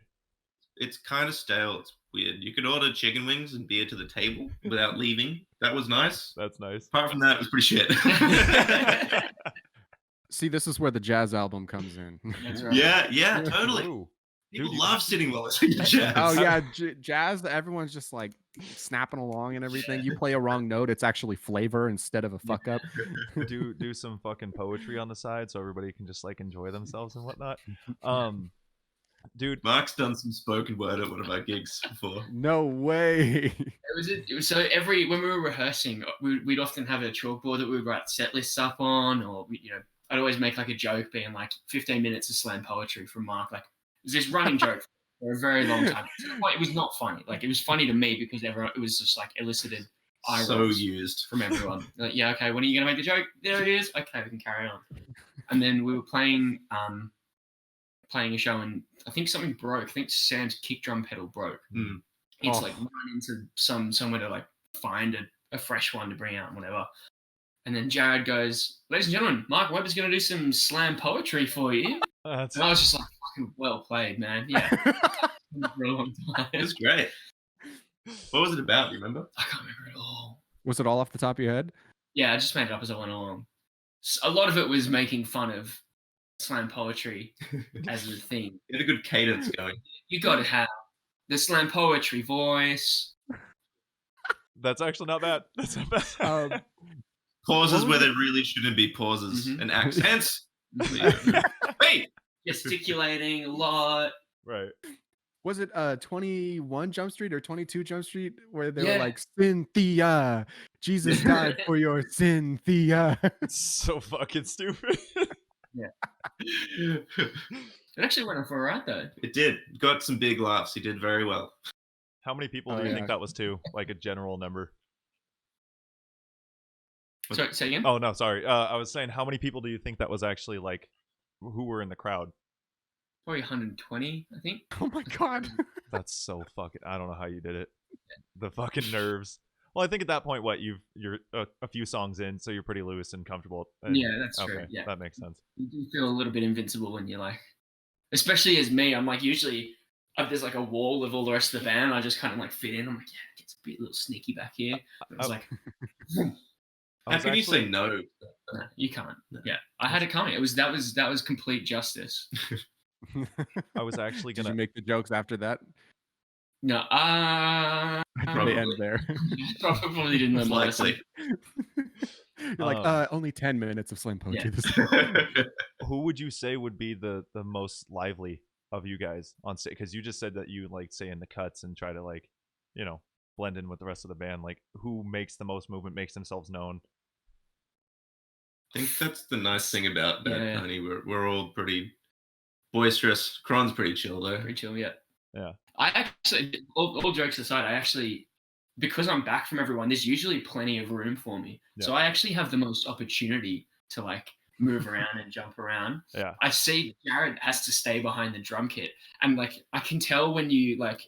It's kind of stale. It's weird. You could order chicken wings and beer to the table without leaving. That was nice. That's nice. Apart from that, it was pretty shit. See, this is where the jazz album comes in. That's right. Yeah, totally. Ooh. People Dude, love sitting while listening to jazz. Oh yeah, jazz. Everyone's just like snapping along and everything. You play a wrong note, it's actually flavor instead of a fuck up. do some fucking poetry on the side so everybody can just like enjoy themselves and whatnot. Dude, Mark's done some spoken word at one of our gigs before. No way. It was so when we were rehearsing, we'd often have a chalkboard that we would write set lists up on, or I'd always make like a joke being like 15 minutes of slam poetry from Mark. Like it was this running joke for a very long time. It was not funny. Like it was funny to me because it was just like elicited eye so rolls used from everyone. Like, yeah, okay, when are you gonna make the joke? There it is. Okay, we can carry on. And then we were playing a show and I think something broke. I think Sam's kick drum pedal broke. It's like run into somewhere to like find a fresh one to bring out and whatever. And then Jared goes, "Ladies and gentlemen, Mark Webber's going to do some slam poetry for you." And I was just like, "Fucking well played, man." Yeah, for a long time. It was great. What was it about? Do you remember? I can't remember at all. Was it all off the top of your head? Yeah, I just made it up as I went along. A lot of it was making fun of slam poetry as a thing. You had a good cadence going. You got to have the slam poetry voice. That's actually not bad. That's not bad. Pauses where there really shouldn't be pauses and accents. Wait, gesticulating a lot. Right. Was it 21 Jump Street or 22 Jump Street where they were like, Cynthia, Jesus died for your Cynthia? It's so fucking stupid. Yeah. It actually went off all right though. It did. Got some big laughs. He did very well. How many people do you think that was to? Like a general number? Sorry, say again? Oh, no, sorry. I was saying, how many people do you think that was actually, like, who were in the crowd? Probably 120, I think. Oh my God. That's so fucking... I don't know how you did it. The fucking nerves. Well, I think at that point, you're a few songs in, so you're pretty loose and comfortable. And, yeah, that's true. Yeah. That makes sense. You do feel a little bit invincible when you're like... Especially as me, I'm like, usually... there's like a wall of all the rest of the band. I just kind of like fit in. I'm like, yeah, it gets a little sneaky back here. But it's like... How can you say no? No, you can't. No. Yeah, I had it coming. That was complete justice. I was actually gonna... Did you make the jokes after that? No, They end there. Probably didn't learn my lesson. You're like, only 10 minutes of slam poetry. Yeah. Who would you say would be the most lively of you guys on stage? Because you just said that you like say in the cuts and try to like, blend in with the rest of the band. Like, who makes the most movement, makes themselves known? I think that's the nice thing about Bad Honey. We're all pretty boisterous. Kron's pretty chill though. Pretty chill, yeah. Yeah. I actually, all jokes aside, because I'm back from everyone, there's usually plenty of room for me. Yeah. So I actually have the most opportunity to like move around and jump around. Yeah. I see Jared has to stay behind the drum kit, and like I can tell when you like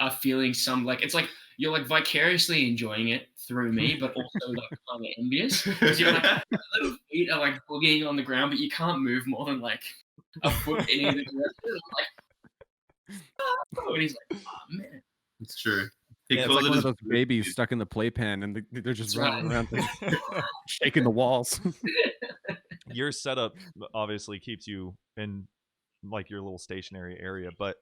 are feeling some like it's like you're like vicariously enjoying it through me, but also like kind of envious because you're like little feet are like boogieing on the ground, but you can't move more than like a foot in either direction. Like And he's like, oh man. It's true. He Yeah, it's calls like it one his of those babies stuck in the playpen, and they're just That's running right. around, shaking the walls. Your setup obviously keeps you in like your little stationary area, but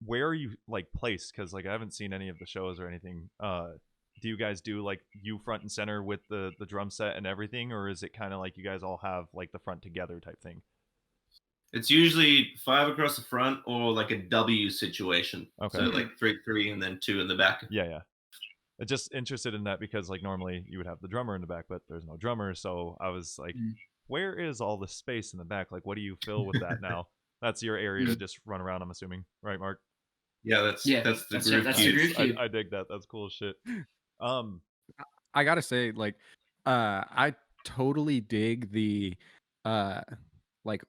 where are you like placed? Because like I haven't seen any of the shows or anything. Do you guys do like you front and center with the drum set and everything, or is it kind of like you guys all have like the front together type thing? It's usually 5 across the front or like a W situation. Okay. So like 3 and then 2 in the back. Yeah. I'm just interested in that because like normally you would have the drummer in the back, but there's no drummer, so I was like, where is all the space in the back? Like, what do you fill with that now? That's your area to just run around, I'm assuming, right, Mark? Yeah, that's the groove. That's key. the groove cube. I dig that. That's cool as shit. I gotta say, like, I totally dig the, like,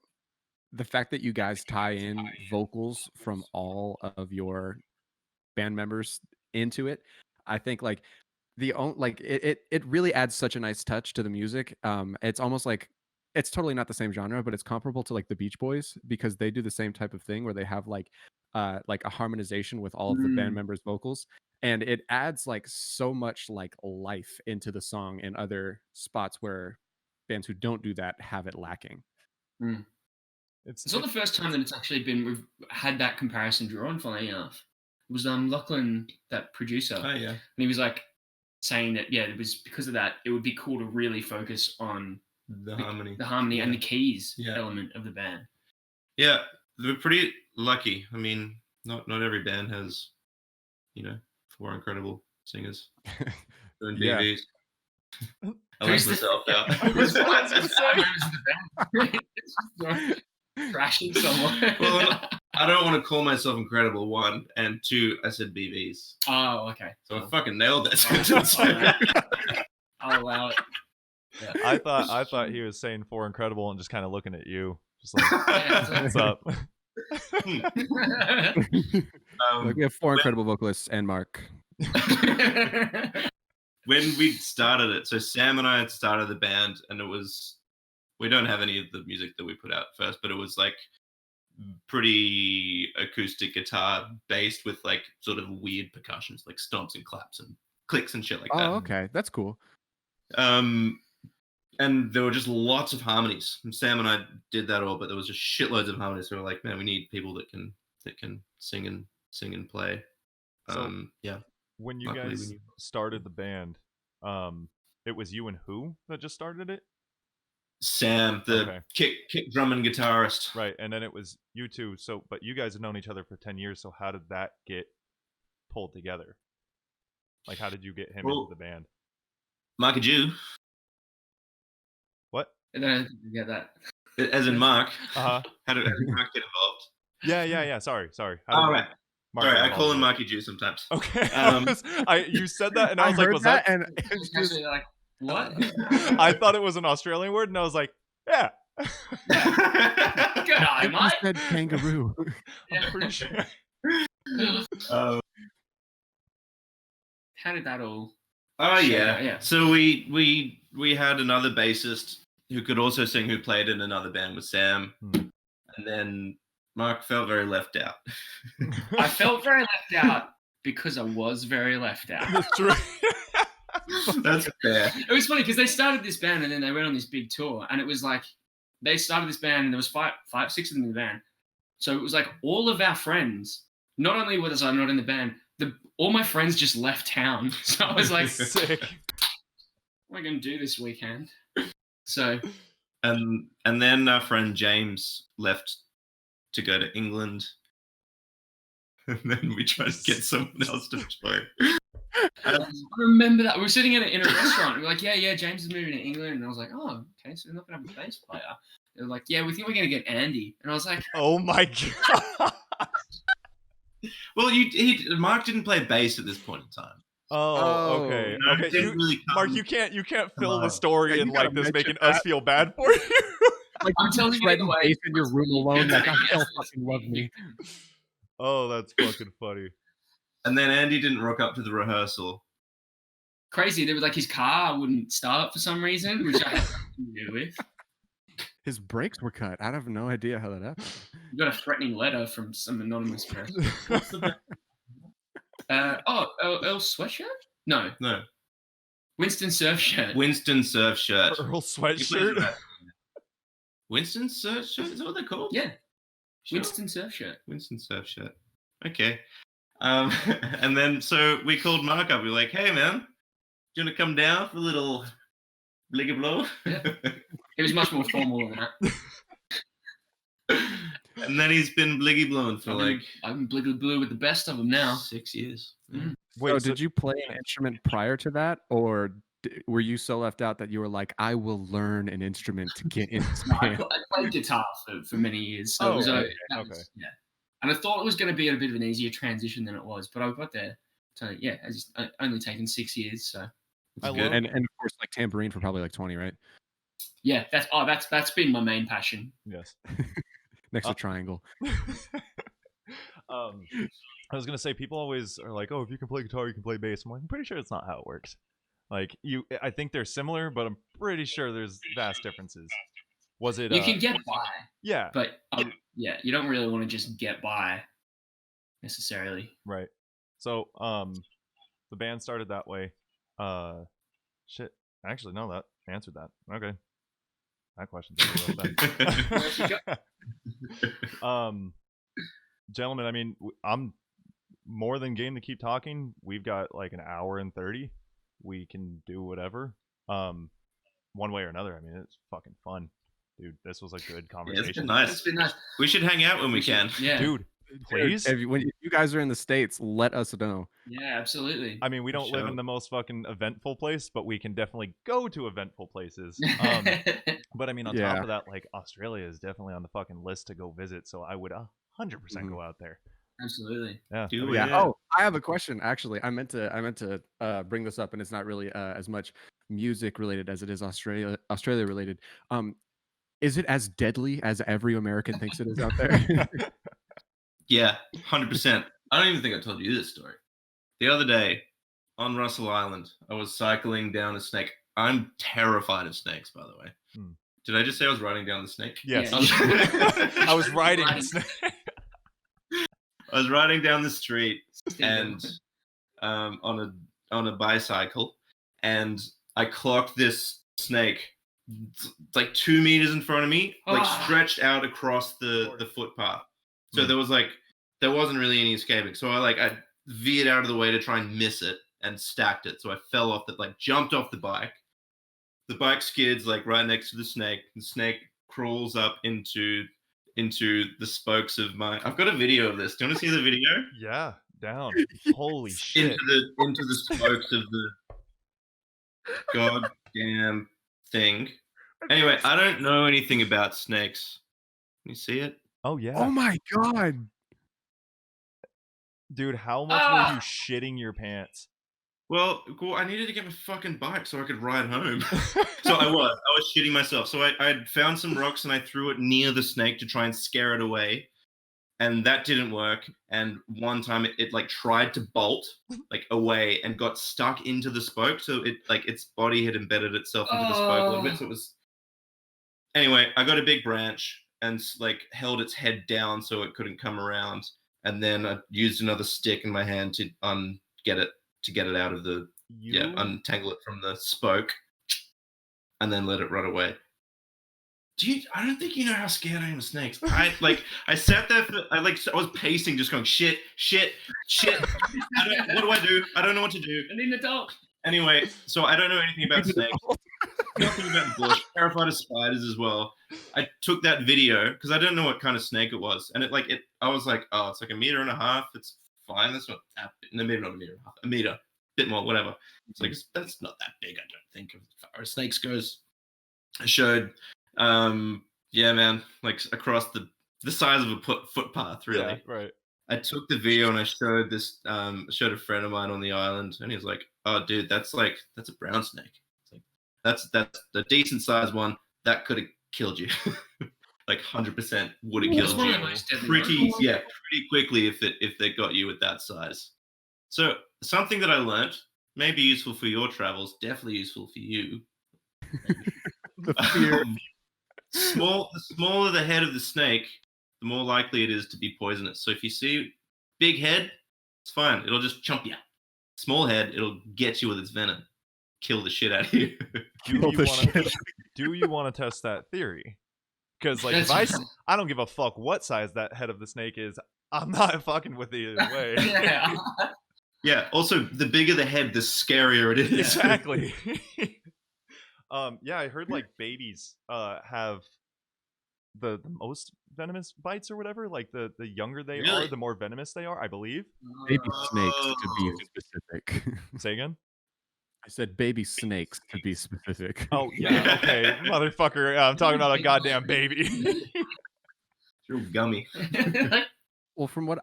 the fact that you guys tie in vocals from all of your band members into it. I think like it really adds such a nice touch to the music. It's almost like it's totally not the same genre, but it's comparable to like the Beach Boys because they do the same type of thing where they have like a harmonization with all of the band members' vocals, and it adds like so much like life into the song in other spots where bands who don't do that have it lacking. It's not the first time that it's actually been we've had that comparison drawn. Funny enough, it was Lachlan, that producer. Oh yeah. And he was like saying that it was because of that it would be cool to really focus on The harmony. and the keys Yeah. element of the band. Yeah, we're pretty lucky. I mean, not every band has, 4 incredible singers doing Yeah. DVs. I Who's left the- myself out. Who's the ones who say? It's just crashing somewhere. Well, I don't want to call myself incredible, 1, and 2, I said BVs. Oh, okay. So I fucking nailed that sentence. I'll allow it. Yeah. I thought he was saying 4 incredible and just kind of looking at you, just like, Yeah, what's up? Like we have 4 incredible vocalists and Mark. When we started it, so Sam and I had started the band, and we don't have any of the music that we put out first, but it was like pretty acoustic guitar based with like sort of weird percussions, like stomps and claps and clicks and shit like that. Oh, okay, that's cool. And there were just lots of harmonies. And Sam and I did that all, but there was just shitloads of harmonies. So we're like, man, we need people that can sing and play. So, yeah. When you Luckily, guys started the band, it was you and who that just started it? Sam, the kick drum and guitarist. Right, and then it was you two. So, but you guys have known each other for 10 years. So how did that get pulled together? Like, how did you get him into the band? Mark a Jew. What? I don't get that. As in Mark. Uh-huh. How did Mark get involved? Yeah. Sorry. All right. Mark Sorry, I call him Marky Jew sometimes. Okay. You said that, and I was like, heard was that? And It's actually like, what? I thought it was an Australian word, and I was like, yeah. Good eye, you mate. said kangaroo. I'm pretty sure. How did that all? Oh Yeah. yeah. So we had another bassist who could also sing, who played in another band with Sam, and then Mark felt very left out. I felt very left out because I was very left out. That's true. That's fair. It was funny because they started this band and then they went on this big tour, and it was like they started this band and there was five, 6 of them in the band. So it was like all of our friends. Not only was I not in the band, all my friends just left town. So I was like, sick. What am I going to do this weekend? So, and then our friend James left to go to England, and then we tried to get someone else to join. I remember that we were sitting in a restaurant. We were like, yeah, James is moving to England, and I was like, oh, okay, so they're not gonna have a bass player. They were like, yeah, we think we're gonna get Andy, and I was like, Oh my god. Well, Mark didn't play bass at this point in time. Oh, okay. No, it Okay, didn't really come- Mark, you can't fill the story Yeah, in you gotta like this, mention making us feel bad for you. Like I'm telling you shredding the way. bass in your room alone. Like I Yes. still fucking love me. Oh, that's fucking funny. And then Andy didn't rock up to the rehearsal. Crazy. There was like his car wouldn't start for some reason, which I had nothing to do with. His brakes were cut. I have no idea how that happened. You got a threatening letter from some anonymous person. What's the Earl Sweatshirt? No, Winston Surf Shirt. Winston Surf Shirt? Earl You plays sweatshirt. that. Winston Surf Shirt? Is that what they're called? Yeah, Sure. Winston Surf Shirt. Winston Surf Shirt. Okay. And then so we called Mark up. We were like, "Hey man, do you want to come down for a little bliggy blow?" Yeah. It was much more formal than that. And then he's been bliggy blowing for like I've been bliggy blue with the best of them now. 6 years. Mm. Wait, So did you play an instrument prior to that, or were you so left out that you were like, I will learn an instrument to get into No, I band? played guitar for many years. So Oh, it was, okay, that okay. was- yeah. And I thought it was going to be a bit of an easier transition than it was, but I got there. So yeah, it's only taken 6 years. So I Good. love And of course, like tambourine for probably like 20, right? yeah, that's been my main passion. yes. Next to triangle. I was gonna say people always are like, oh, if you can play guitar, you can play bass. I'm like, I'm pretty sure it's not how it works. Like I think they're similar, but I'm pretty sure there's vast differences. Was it? You can get by, Yeah. but yeah, you don't really want to just get by necessarily. Right. So the band started that way. Shit. Actually, no, that answered that. Okay. That question's already gentlemen, I mean, I'm more than game to keep talking. We've got like an hour and 30. We can do whatever. One way or another. I mean, it's fucking fun. Dude, this was a good Yeah, it's conversation. been nice. It's been nice. We should hang out when we can. Yeah. Dude, please. When you guys are in the States, let us know. Yeah, absolutely. I mean, we don't live Sure. in the most fucking eventful place, but we can definitely go to eventful places. But I mean, on top Yeah. of that, like Australia is definitely on the fucking list to go visit. So I would 100% go out there. Absolutely. Yeah. Do Yeah. it. Oh, I have a question. Actually, I meant to bring this up, and it's not really as much music related as it is Australia related. Is it as deadly as every American thinks it is out there? Yeah, 100%. I don't even think I told you this story. The other day on Russell Island, I was cycling down a snake. I'm terrified of snakes, by the way. Hmm. Did I just say I was riding down the snake? Yes. Yeah. I was riding. I was riding down the street Still and going. on a bicycle, and I clocked this snake like 2 meters in front of me, like Ah. stretched out across the footpath. So Hmm. there wasn't really any escaping. So I veered out of the way to try and miss it and stacked it. So I fell off it, like jumped off the bike. The bike skids like right next to the snake. The snake crawls up into the spokes of my. I've got a video of this. Do you want to see the video? Yeah, down. Holy shit. Into the spokes of the goddamn thing. Anyway, I don't know anything about snakes. Can you see it? Oh yeah. Oh my god! Dude, how much were you shitting your pants? Well, I needed to get my fucking bike so I could ride home. So I was shitting myself. So I found some rocks and I threw it near the snake to try and scare it away. And that didn't work. And one time it like tried to bolt like away and got stuck into the spoke. So it like its body had embedded itself into the spoke a little bit. So it was. Anyway, I got a big branch and like held its head down so it couldn't come around. And then I used another stick in my hand to get it out of the untangle it from the spoke, and then let it run away. I don't think you know how scared I am of snakes. I sat there I was pacing, just going shit. What do I do? I don't know what to do. I need an adult. Anyway, so I don't know anything about snakes. Nothing about the bush. Terrified of spiders as well. I took that video because I don't know what kind of snake it was, and I was like, oh, it's like 1.5 meters. It's fine. That's not that big. No, maybe not 1.5 meters. A meter, bit more, whatever. It's like that's not that big. I don't think, as far as snakes goes. I showed, yeah, man, like across the size of a footpath, really. Yeah, right. I took the video and I showed showed a friend of mine on the island, and he was like, "Oh, dude, that's a brown snake. It's like that's a decent sized one that could have killed you, like 100% would have It's killed one you of the most deadly pretty ones. quickly if they got you at that size." So something that I learned may be useful for your travels, definitely useful for you. The fear. The smaller the head of the snake, the more likely it is to be poisonous. So if you see big head, it's fine. It'll just chomp you. Small head, it'll get you with its venom. Kill the shit out of you. Do you want to test that theory? Because like, I don't give a fuck what size that head of the snake is. I'm not fucking with it either way. Yeah. Yeah. Also, the bigger the head, the scarier it is. Exactly. Yeah, I heard like babies have the most venomous bites or whatever. Like the younger they Really? are, the more venomous they are, I believe. Baby snakes, to be Oh. specific. Say again? I said baby snakes, to be specific. Oh, yeah, okay. Motherfucker, I'm talking about a goddamn baby. It's real gummy. Well, from what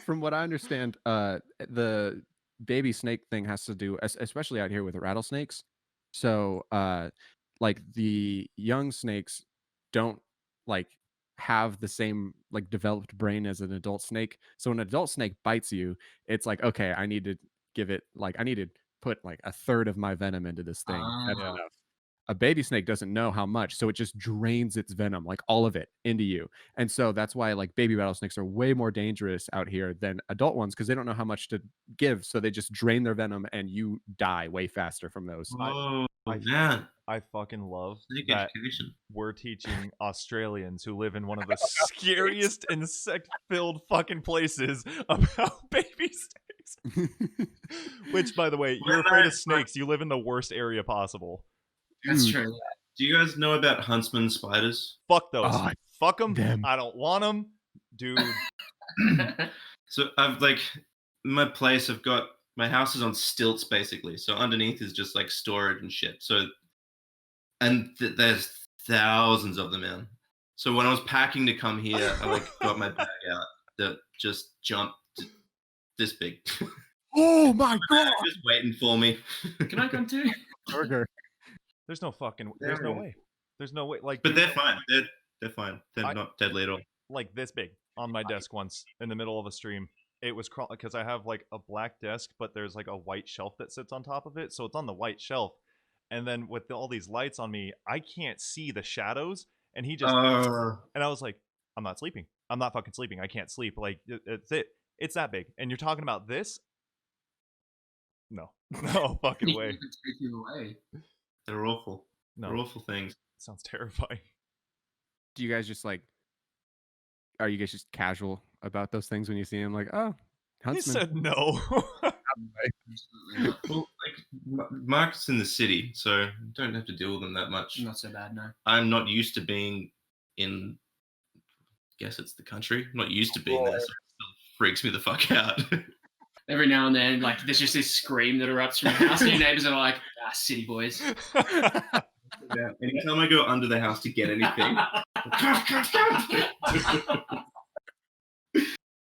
from what I understand, the baby snake thing has to do, especially out here with rattlesnakes. So, like the young snakes don't like have the same like developed brain as an adult snake. So when an adult snake bites you, it's like, okay, I need to put like a third of my venom into this thing. That's Yeah. enough. A baby snake doesn't know how much, so it just drains its venom, like all of it, into you. And so that's why like baby rattlesnakes are way more dangerous out here than adult ones because they don't know how much to give, so they just drain their venom and you die way faster from those. Oh, I- man. I fucking love Snake that education. we're teaching Australians who live in one of the scariest insect-filled fucking places about baby snakes. Which, by the way, you're afraid of snakes. You live in the worst area possible. That's Dude, true. Do you guys know about huntsman spiders? Fuck those. Oh, Fuck them. them. I don't want them. Dude, So I've like my place. My house is on stilts basically. So underneath is just like storage and shit. So and there's thousands of them, man. So when I was packing to come here, I like got my bag out that just jumped this big. Oh my god! Just waiting for me. Can I come too? Burger. there's no way. There's no way. Like, But dude, they're fine. They're fine. They're not deadly at all. like this big on my desk once in the middle of a stream. It was because I have like a black desk, but there's like a white shelf that sits on top of it. So it's on the white shelf. And then with all these lights on me, I can't see the shadows. And he just, and I was like, I'm not sleeping. I'm not fucking sleeping. I can't sleep. Like, it's it. It's that big. And you're talking about this? No. No fucking way. Take you away. They're awful. No. They're awful things. Sounds terrifying. Do you guys just like? Are you guys just casual about those things when you see them? Like, oh, He huntsman. said no. Absolutely not. Well, like Mark's in the city, so you don't have to deal with them that much. Not so bad, no. I'm not used to being in. I guess it's the country. I'm not used to being there, so it still freaks me the fuck out. Every now and then, like, there's just this scream that erupts from your house, and your neighbors are like, city boys. Yeah. Anytime I go under the house to get anything.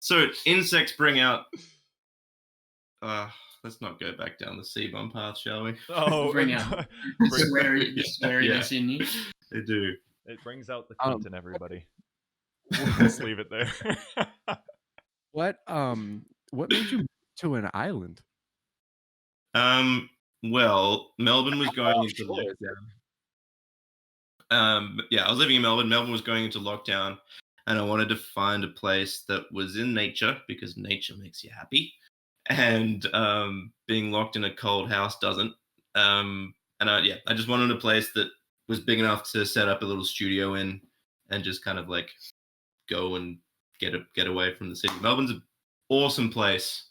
So insects bring out. Let's not go back down the C-bomb path, shall we? Oh, Bring out the sweariness in you. They do. It brings out the cunt in everybody. Let's leave it there. What made you move to an island? Well, Melbourne was going into lockdown. Yeah, I was living in Melbourne. Melbourne was going into lockdown, and I wanted to find a place that was in nature because nature makes you happy, and being locked in a cold house doesn't. And I just wanted a place that was big enough to set up a little studio in, and just kind of like go and get away from the city. Melbourne's an awesome place.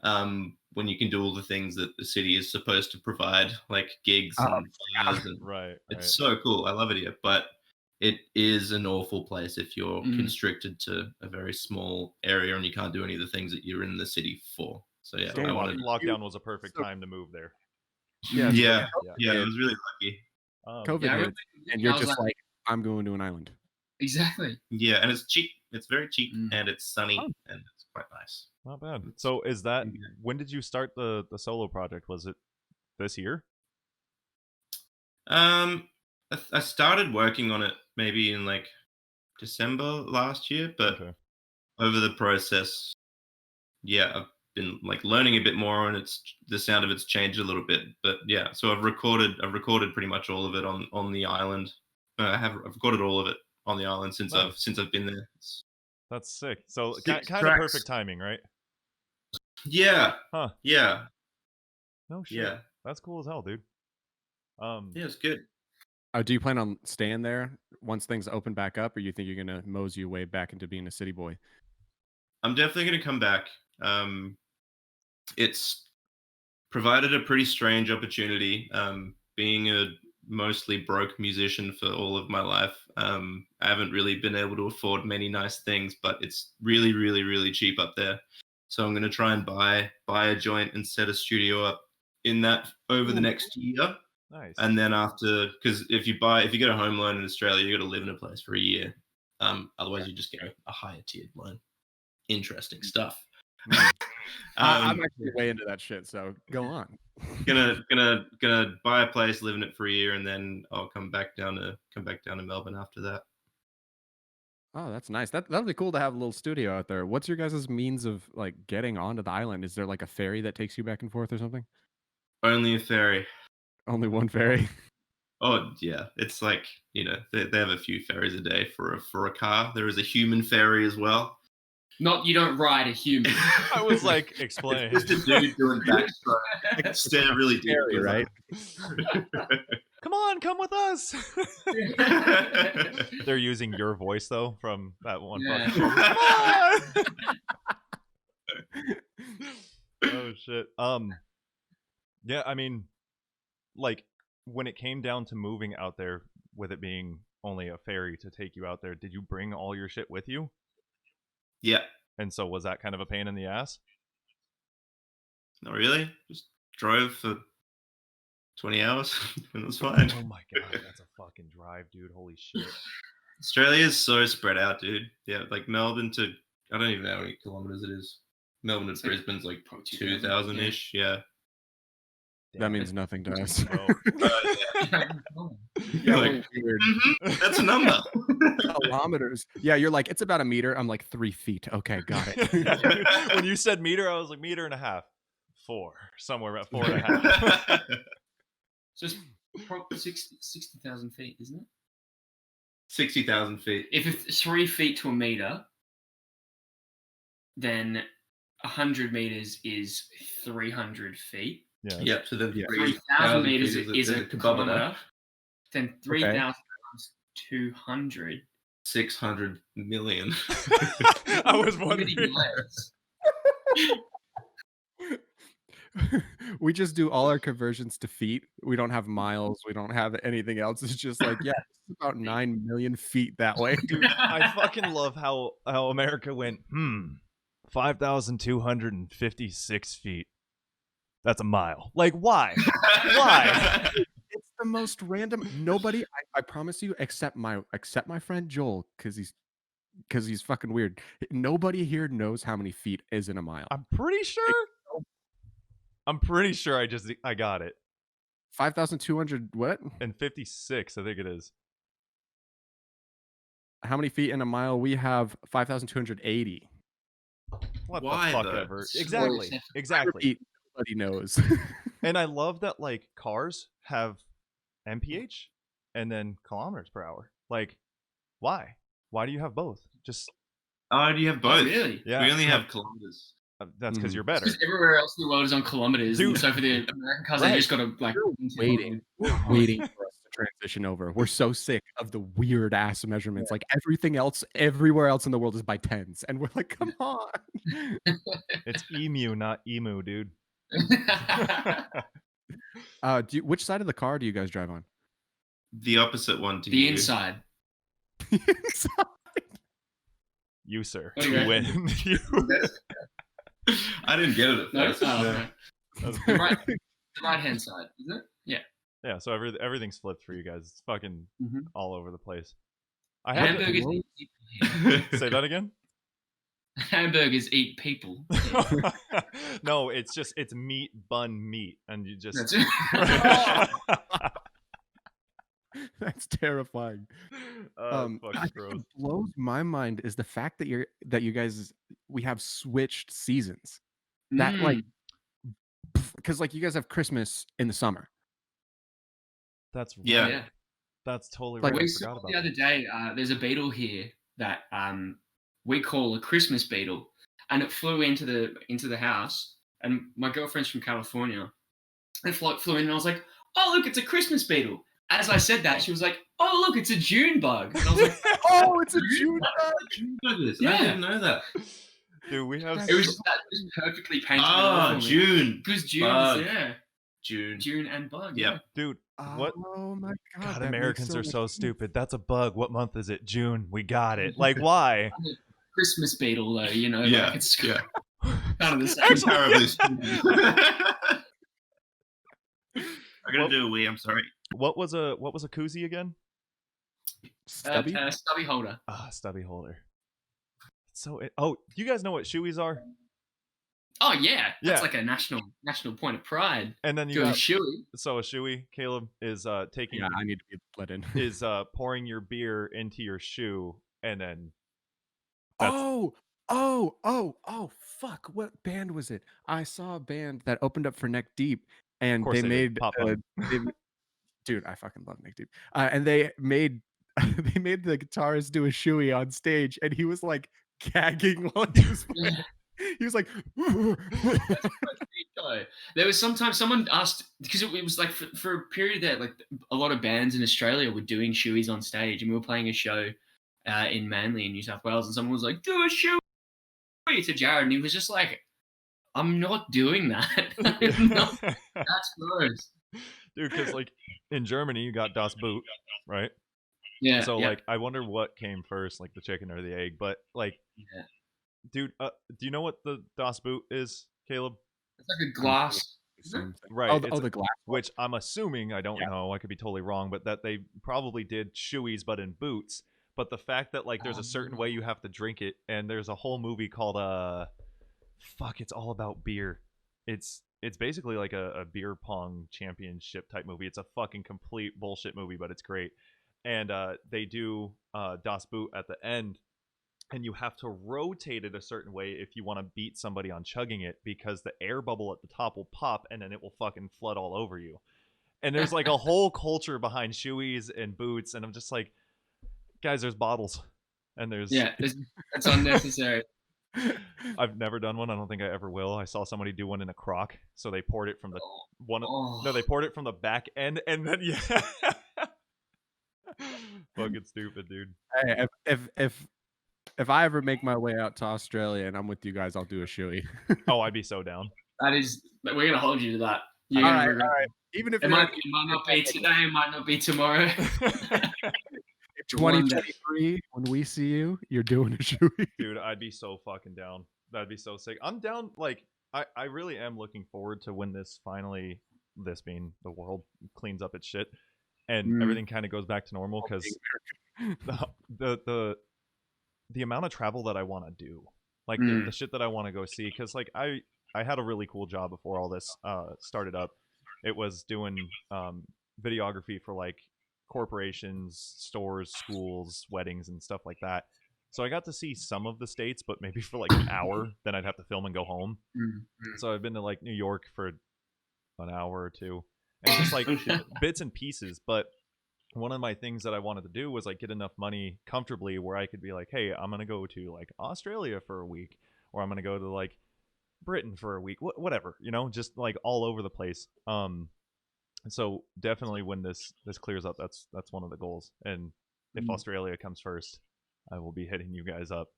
When you can do all the things that the city is supposed to provide, like gigs and bars, and Right. it's so cool. I love it here, but it is an awful place if you're constricted to a very small area and you can't do any of the things that you're in the city for. So yeah, So I wanted. lockdown was a perfect time to move there. Yeah, Yeah, I was really lucky. COVID Yeah, I hit, remember and you're I was just like, I'm going to an island. Exactly. Yeah, and it's cheap. It's very cheap, Mm. and it's sunny, and it's quite nice. Not bad. So is that when did you start the solo project? Was it this year? I started working on it maybe in like December last year, but Okay. over the process, yeah, I've been like learning a bit more, and the sound of it's changed a little bit. But yeah, so I've recorded pretty much all of it on the island. I've recorded all of it on the island since Nice. I've been there. That's sick. So 6 kind of tracks. perfect timing, right? Yeah. Huh. Yeah. No shit. Yeah. That's cool as hell, dude. Yeah, it's good. Do you plan on staying there once things open back up, or you think you're gonna mosey your way back into being a city boy? I'm definitely going to come back. It's provided a pretty strange opportunity. Being a mostly broke musician for all of my life, I haven't really been able to afford many nice things, but it's really, really, really cheap up there. So I'm going to try and buy a joint and set a studio up in that over the next year. Nice. And then after, because if you get a home loan in Australia, you got to live in a place for a year. Otherwise, you just get a higher tiered loan. Interesting stuff. I'm actually way into that shit, so go on. gonna buy a place, live in it for a year, and then I'll come back down to Melbourne after that. Oh, that's nice. That'll be cool to have a little studio out there. What's your guys' means of like getting onto the island? Is there like a ferry that takes you back and forth or something? Only a ferry. Only one ferry. Oh yeah, it's like they have a few ferries a day for a car. There is a human ferry as well. Not you don't ride a human. I was like, explain. It's just a dude doing backstroke. Stare really deep, Scary, right? Come with us. They're using your voice though from that one. Yeah. Come on! Oh shit. Yeah, I mean, like when it came down to moving out there, with it being only a ferry to take you out there, did you bring all your shit with you? Yeah. And so was that kind of a pain in the ass? Not really. Just drove for 20 hours and it was fine. Oh my god, that's a fucking drive, dude. Holy shit. Australia is so spread out, dude. Yeah, like Melbourne to, I don't even know how many kilometers it is. Melbourne to Brisbane's like 2,000-ish. Yeah. That means nothing to us. You're like, that's a number. Kilometers. Yeah, you're like, it's about a meter. I'm like 3 feet. Okay, got it. When you said meter, I was like, meter and a half. 4. Somewhere about 4.5. Just 60,000 feet, isn't it? 60,000 feet. If it's 3 feet to a meter, then 100 meters is 300 feet. Yeah. Yep. So then 3,000 meters is a kilometer. Then 3,000 times 200. 600 million. I was wondering. We just do all our conversions to feet. We don't have miles. We don't have anything else. It's just like, yeah, it's about 9 million feet that way. Dude, I fucking love how America went, 5,256 feet. That's a mile. Like, why? Why? It's the most random. Nobody, I promise you, except my friend Joel, because he's fucking weird. Nobody here knows how many feet is in a mile. I'm pretty sure I got it. 5,200 what? And 56, I think it is. How many feet in a mile? We have 5,280. What Why, the fuck though? ever? Exactly. Nobody knows. And I love that like cars have mph and then kilometers per hour. Like, why? Why do you have both? Just Oh, do you have both? Really? Yeah. We only have kilometers. That's because you're better. Because everywhere else in the world is on kilometers. Dude. And so for the American cars, they just got to like waiting for us to transition over. We're so sick of the weird ass measurements. Like everything else, everywhere else in the world is by tens, and we're like, come on. It's emu, not emu, dude. Which side of the car do you guys drive on? The opposite one to The you. inside. You, sir. Okay. You win. I didn't get it at No, first. okay. The right hand side, isn't it? Yeah. Yeah, so everything's flipped for you guys. It's fucking all over the place. Hamburgers eat people. Say that again? Hamburgers eat people. No, it's meat, bun, meat. And you just... That's it. That's terrifying. Fucking I think gross. what blows my mind is the fact that you guys we have switched seasons. That like, because like you guys have Christmas in the summer. That's right. Yeah. That's totally Like, right. I We saw forgot about the other that. day. There's a beetle here that we call a Christmas beetle, and it flew into the house. And my girlfriend's from California. It flew in, and I was like, "Oh, look, it's a Christmas beetle." As I said that, she was like, "Oh, look, it's a June bug." And I was like, Oh, it's a June bug. June buggers. Yeah. I didn't know that. Dude, we have That's "It was that just perfectly painted it all Ah, for me." June. Because June, Bug. yeah, June. June and bug. Yep. dude. What? Oh my god! God, that makes Americans are much so sense. stupid. That's a bug. What month is it? June. We got it. Like, why? Yeah. Christmas beetle, though, you know, Yeah, like it's yeah. kind of the same. Actually, Terribly stupid. I'm gonna do a wee. I'm sorry. what was a koozie again? Stubby. Stubby holder. Ah, stubby holder. So, oh, you guys know what shoeys are? Oh yeah, that's Yeah. like a national point of pride. And then you To a got shoey. so a shoey. Caleb is taking Yeah, I need to be let in. is pouring your beer into your shoe, and then that's Oh, fuck. What band was it? I saw a band that opened up for Neck Deep, and course they they did. made Pop Punk. dude, I fucking love Neck Deep. And they made they made the guitarist do a shoey on stage, and he was like gagging while he was playing. Yeah. He was like, There was sometimes someone asked, because it was like for a period that like a lot of bands in Australia were doing shoeys on stage, and we were playing a show in Manly in New South Wales, and someone was like, "Do a shoey" to Jared, and he was just like, "I'm not doing that. I'm not- that's gross." Dude, because like in Germany you got Das Boot, right? Yeah. So yeah. like I wonder what came first, like the chicken or the egg. But like, Yeah. dude, do you know what the Das Boot is, Caleb? It's like a glass. Same thing. Right. Oh, it's the glass. which I'm assuming, I don't Yeah. know, I could be totally wrong, but that they probably did shoeys but in boots. But the fact that like there's a certain way you have to drink it, and there's a whole movie called fuck, it's all about beer. It's basically like a beer pong championship type movie. It's a fucking complete bullshit movie, but it's great. And they do Das Boot at the end, and you have to rotate it a certain way if you want to beat somebody on chugging it, because the air bubble at the top will pop and then it will fucking flood all over you. And there's like a whole culture behind shoeys and boots, and I'm just like, guys, there's bottles, and there's That's unnecessary. I've never done one. I don't think I ever will. I saw somebody do one in a crock, so they poured it from the Oh. they poured it from the back end, and then fucking stupid, dude. Hey, if I ever make my way out to Australia and I'm with you guys, I'll do a shoey. Oh, I'd be so down. That is, we're gonna hold you to that. All You're right, gonna- all right. Even if It might not be today, it might not be tomorrow. 2023, when we see you, you're doing a shoey. Dude, I'd be so fucking down. That'd be so sick. I'm down. Like, I really am looking forward to when this finally, this being the world, cleans up its shit and everything kind of goes back to normal, because the amount of travel that I want to do, like the shit that I want to go see, because like I had a really cool job before all this started up. It was doing videography for like corporations, stores, schools, weddings, and stuff like that. So I got to see some of the states, but maybe for like an hour. Then I'd have to film and go home. So I've been to like New York for an hour or two, and just like bits and pieces. But one of my things that I wanted to do was like get enough money comfortably where I could be like, hey, I'm gonna go to like Australia for a week, or I'm gonna go to like Britain for a week, whatever, you know, just like all over the place. So definitely when this clears up, that's one of the goals. And if Australia comes first, I will be hitting you guys up.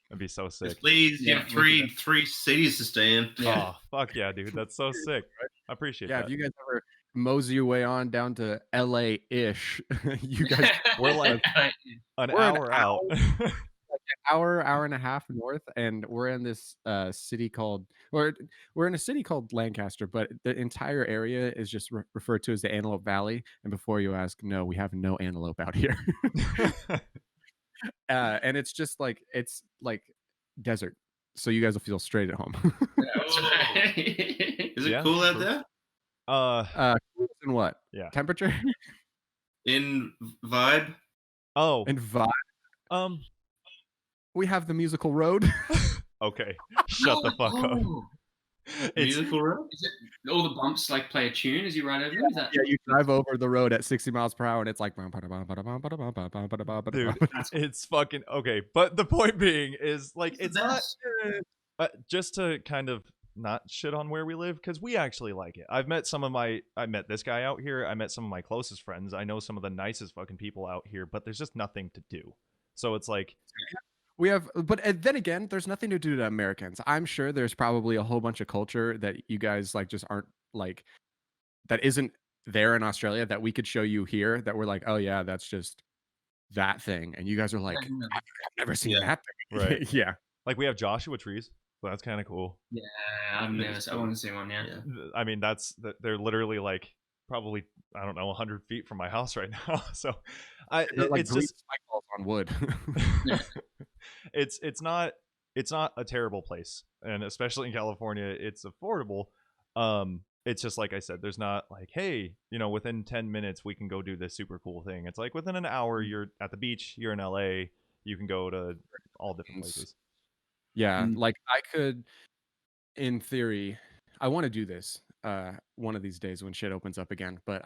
It'd be so sick. Please, you Yeah, have three cities to stay in. Yeah. Oh fuck yeah, dude, that's so sick. I appreciate Yeah, that. if you guys ever mosey your way on down to LA-ish, you guys We're like an We're an hour out. hour and a half north, and we're in this city called, or we're in a city called Lancaster, but the entire area is just referred to as the Antelope Valley. And before you ask, no, we have no antelope out here. And it's just like, it's like desert, so you guys will feel straight at home. Is it Yeah, cool out true. there? And what? Yeah. Temperature In vibe? Oh, and vibe. We have the musical road. okay. Shut the fuck up. It's Musical road? Is it all the bumps like play a tune as you ride over them? Is that Yeah, you drive over the road at 60 miles per hour and it's like dude, it's fucking okay. But the point being is like It's the it's not best. just to kind of not shit on where we live because we actually like it. I met this guy out here. I met some of my closest friends. I know some of the nicest fucking people out here, but there's just nothing to do. So it's like, we have, but then again, there's nothing to do to Americans. I'm sure there's probably a whole bunch of culture that you guys like just aren't like that isn't there in Australia that we could show you here that we're like, oh yeah, that's just that thing, and you guys are like, Yeah. I've never seen Yeah. that thing. Right. Yeah. like we have Joshua trees, so that's kind of cool. Yeah, I've never. I want to see one. Yeah. I mean, they're literally like probably I don't know 100 feet from my house right now. So, They're like it's green just spike balls on wood. it's not a terrible place, and especially in California, it's affordable. It's just like I said, there's not like, hey, within 10 minutes we can go do this super cool thing. It's like within an hour you're at the beach, you're in LA, you can go to all different places. Yeah, Mm. like I could, in theory, I want to do this one of these days when shit opens up again. But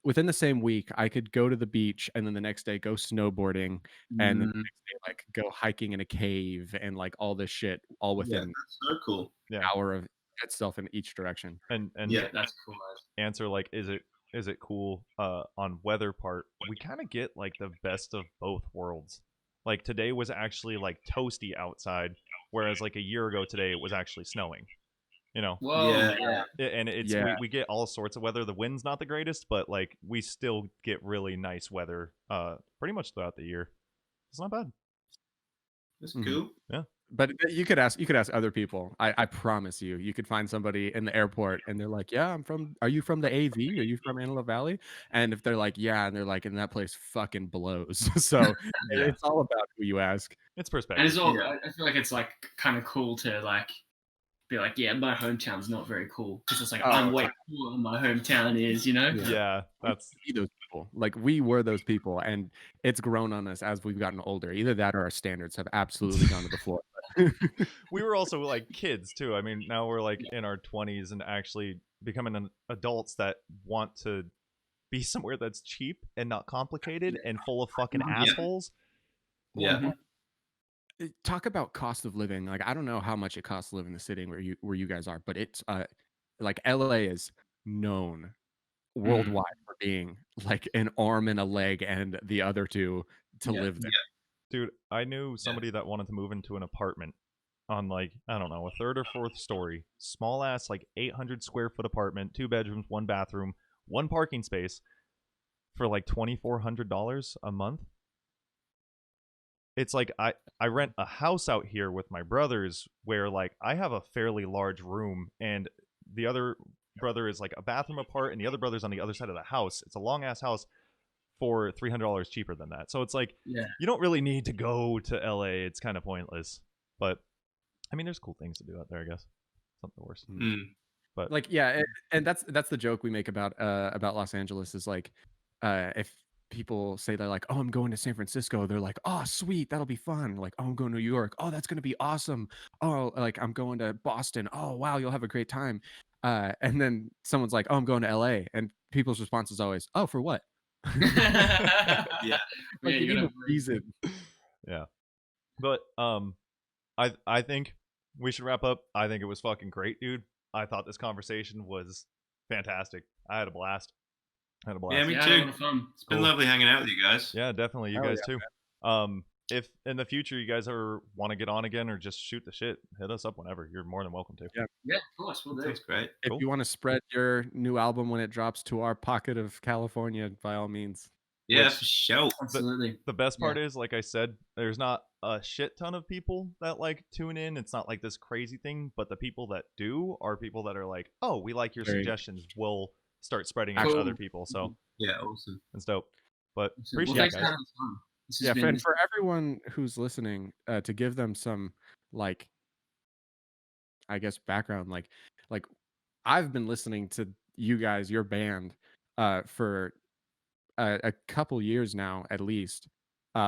within the same week, I could go to the beach and then the next day go snowboarding, and then the Mm. next day like go hiking in a cave and like all this shit all Yeah, within that's so cool. an hour of itself in each direction. And Yeah. That's cool. answer like is it cool on weather part, we kind of get like the best of both worlds. Like today was actually like toasty outside, whereas like a year ago today it was actually snowing. Whoa. Yeah. And it's Yeah. we get all sorts of weather. The wind's not the greatest, but like we still get really nice weather pretty much throughout the year. It's not bad. That's Mhm. cool. But you could ask other people. I promise you could find somebody in the airport and they're like, yeah, are you from the AV? Are you from Antelope Valley? And if they're like, yeah, and they're like, and that place fucking blows. So Yeah. it's all about who you ask. It's perspective. And it's all. Yeah. I feel like it's like kind of cool to like be like, yeah, my hometown's not very cool because it's like I'm way cooler than my hometown is. Yeah, that's Be those people. Like we were those people, and it's grown on us as we've gotten older. Either that or our standards have absolutely gone to the floor. we were also like kids too. I mean, now we're like in our 20s and actually becoming adults that want to be somewhere that's cheap and not complicated and full of fucking Yeah. assholes. Yeah. Talk about cost of living. Like I don't know how much it costs to live in the city where you guys are, but it's like LA is known worldwide for being like an arm and a leg and the other two to Yeah. live there. Dude, I knew somebody that wanted to move into an apartment on like, I don't know, a third or fourth story, small ass like 800 square foot apartment, 2 bedrooms, 1 bathroom, 1 parking space for like $2,400 a month. It's like I rent a house out here with my brothers where like I have a fairly large room and the other brother is like a bathroom apart and the other brother's on the other side of the house. It's a long ass house for $300 cheaper than that. So it's like you don't really need to go to LA. It's kind of pointless. But I mean there's cool things to do out there, I guess. Something worse. But like and that's the joke we make about Los Angeles is like if people say they're like, oh, I'm going to San Francisco, they're like, oh sweet, that'll be fun. Like, oh, I'm going to New York, oh, that's gonna be awesome. Oh, like I'm going to Boston, oh wow, you'll have a great time. And then someone's like, oh, I'm going to LA, and people's response is always, oh, for what? Yeah. Like you need a reason. Yeah. But I think we should wrap up. I think it was fucking great, dude. I thought this conversation was fantastic. I had a blast. Yeah, me too. It's been lovely hanging out with you guys. Yeah, definitely. You guys too. If in the future you guys ever want to get on again or just shoot the shit, hit us up whenever. You're more than welcome to. Yeah, of course. We'll do. That's great. If you want to spread your new album when it drops to our pocket of California, by all means. Yeah, for sure. Absolutely. The best part is, like I said, there's not a shit ton of people that like tune in. It's not like this crazy thing, but the people that do are people that are like, oh, we like your suggestions. We'll start spreading it to other people. So yeah, awesome. It's dope. But appreciate Well, it, guys. Yeah, and for everyone who's listening, to give them some like, I guess, background, like I've been listening to you guys, your band, for a couple years now, at least.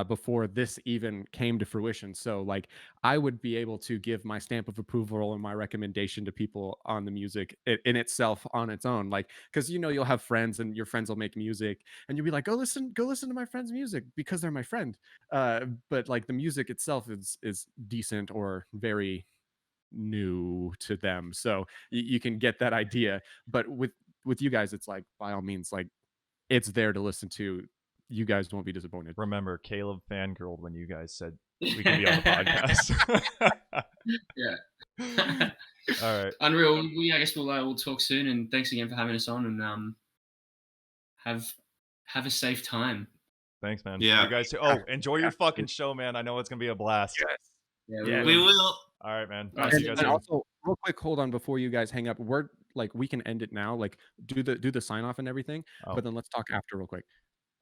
before this even came to fruition. So like I would be able to give my stamp of approval and my recommendation to people on the music in itself on its own. Like, because you'll have friends and your friends will make music and you'll be like, go listen to my friend's music because they're my friend. But like the music itself is decent or very new to them. So you can get that idea. But with you guys, it's like, by all means, like it's there to listen to. You guys won't be disappointed. Remember, Caleb fangirled when you guys said we can be on the podcast. Yeah. All right. Unreal. I guess we'll talk soon. And thanks again for having us on. And have a safe time. Thanks, man. Yeah. You guys too. Oh, enjoy your fucking show, man. I know it's gonna be a blast. Yes. Yeah, We will. All right, man. All right, See And, you guys and soon. also, real quick, hold on before you guys hang up. We can end it now. Like, do the sign off and everything. Oh. But then let's talk after real quick.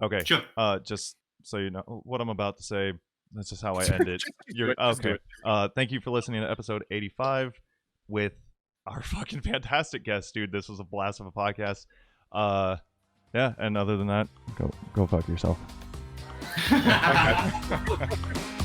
Okay. Sure. Just so you know what I'm about to say. That's just how I end it. You're Just do okay. Thank you for listening to episode 85 with our fucking fantastic guest, dude. This was a blast of a podcast. Yeah, and other than that, go fuck yourself. it.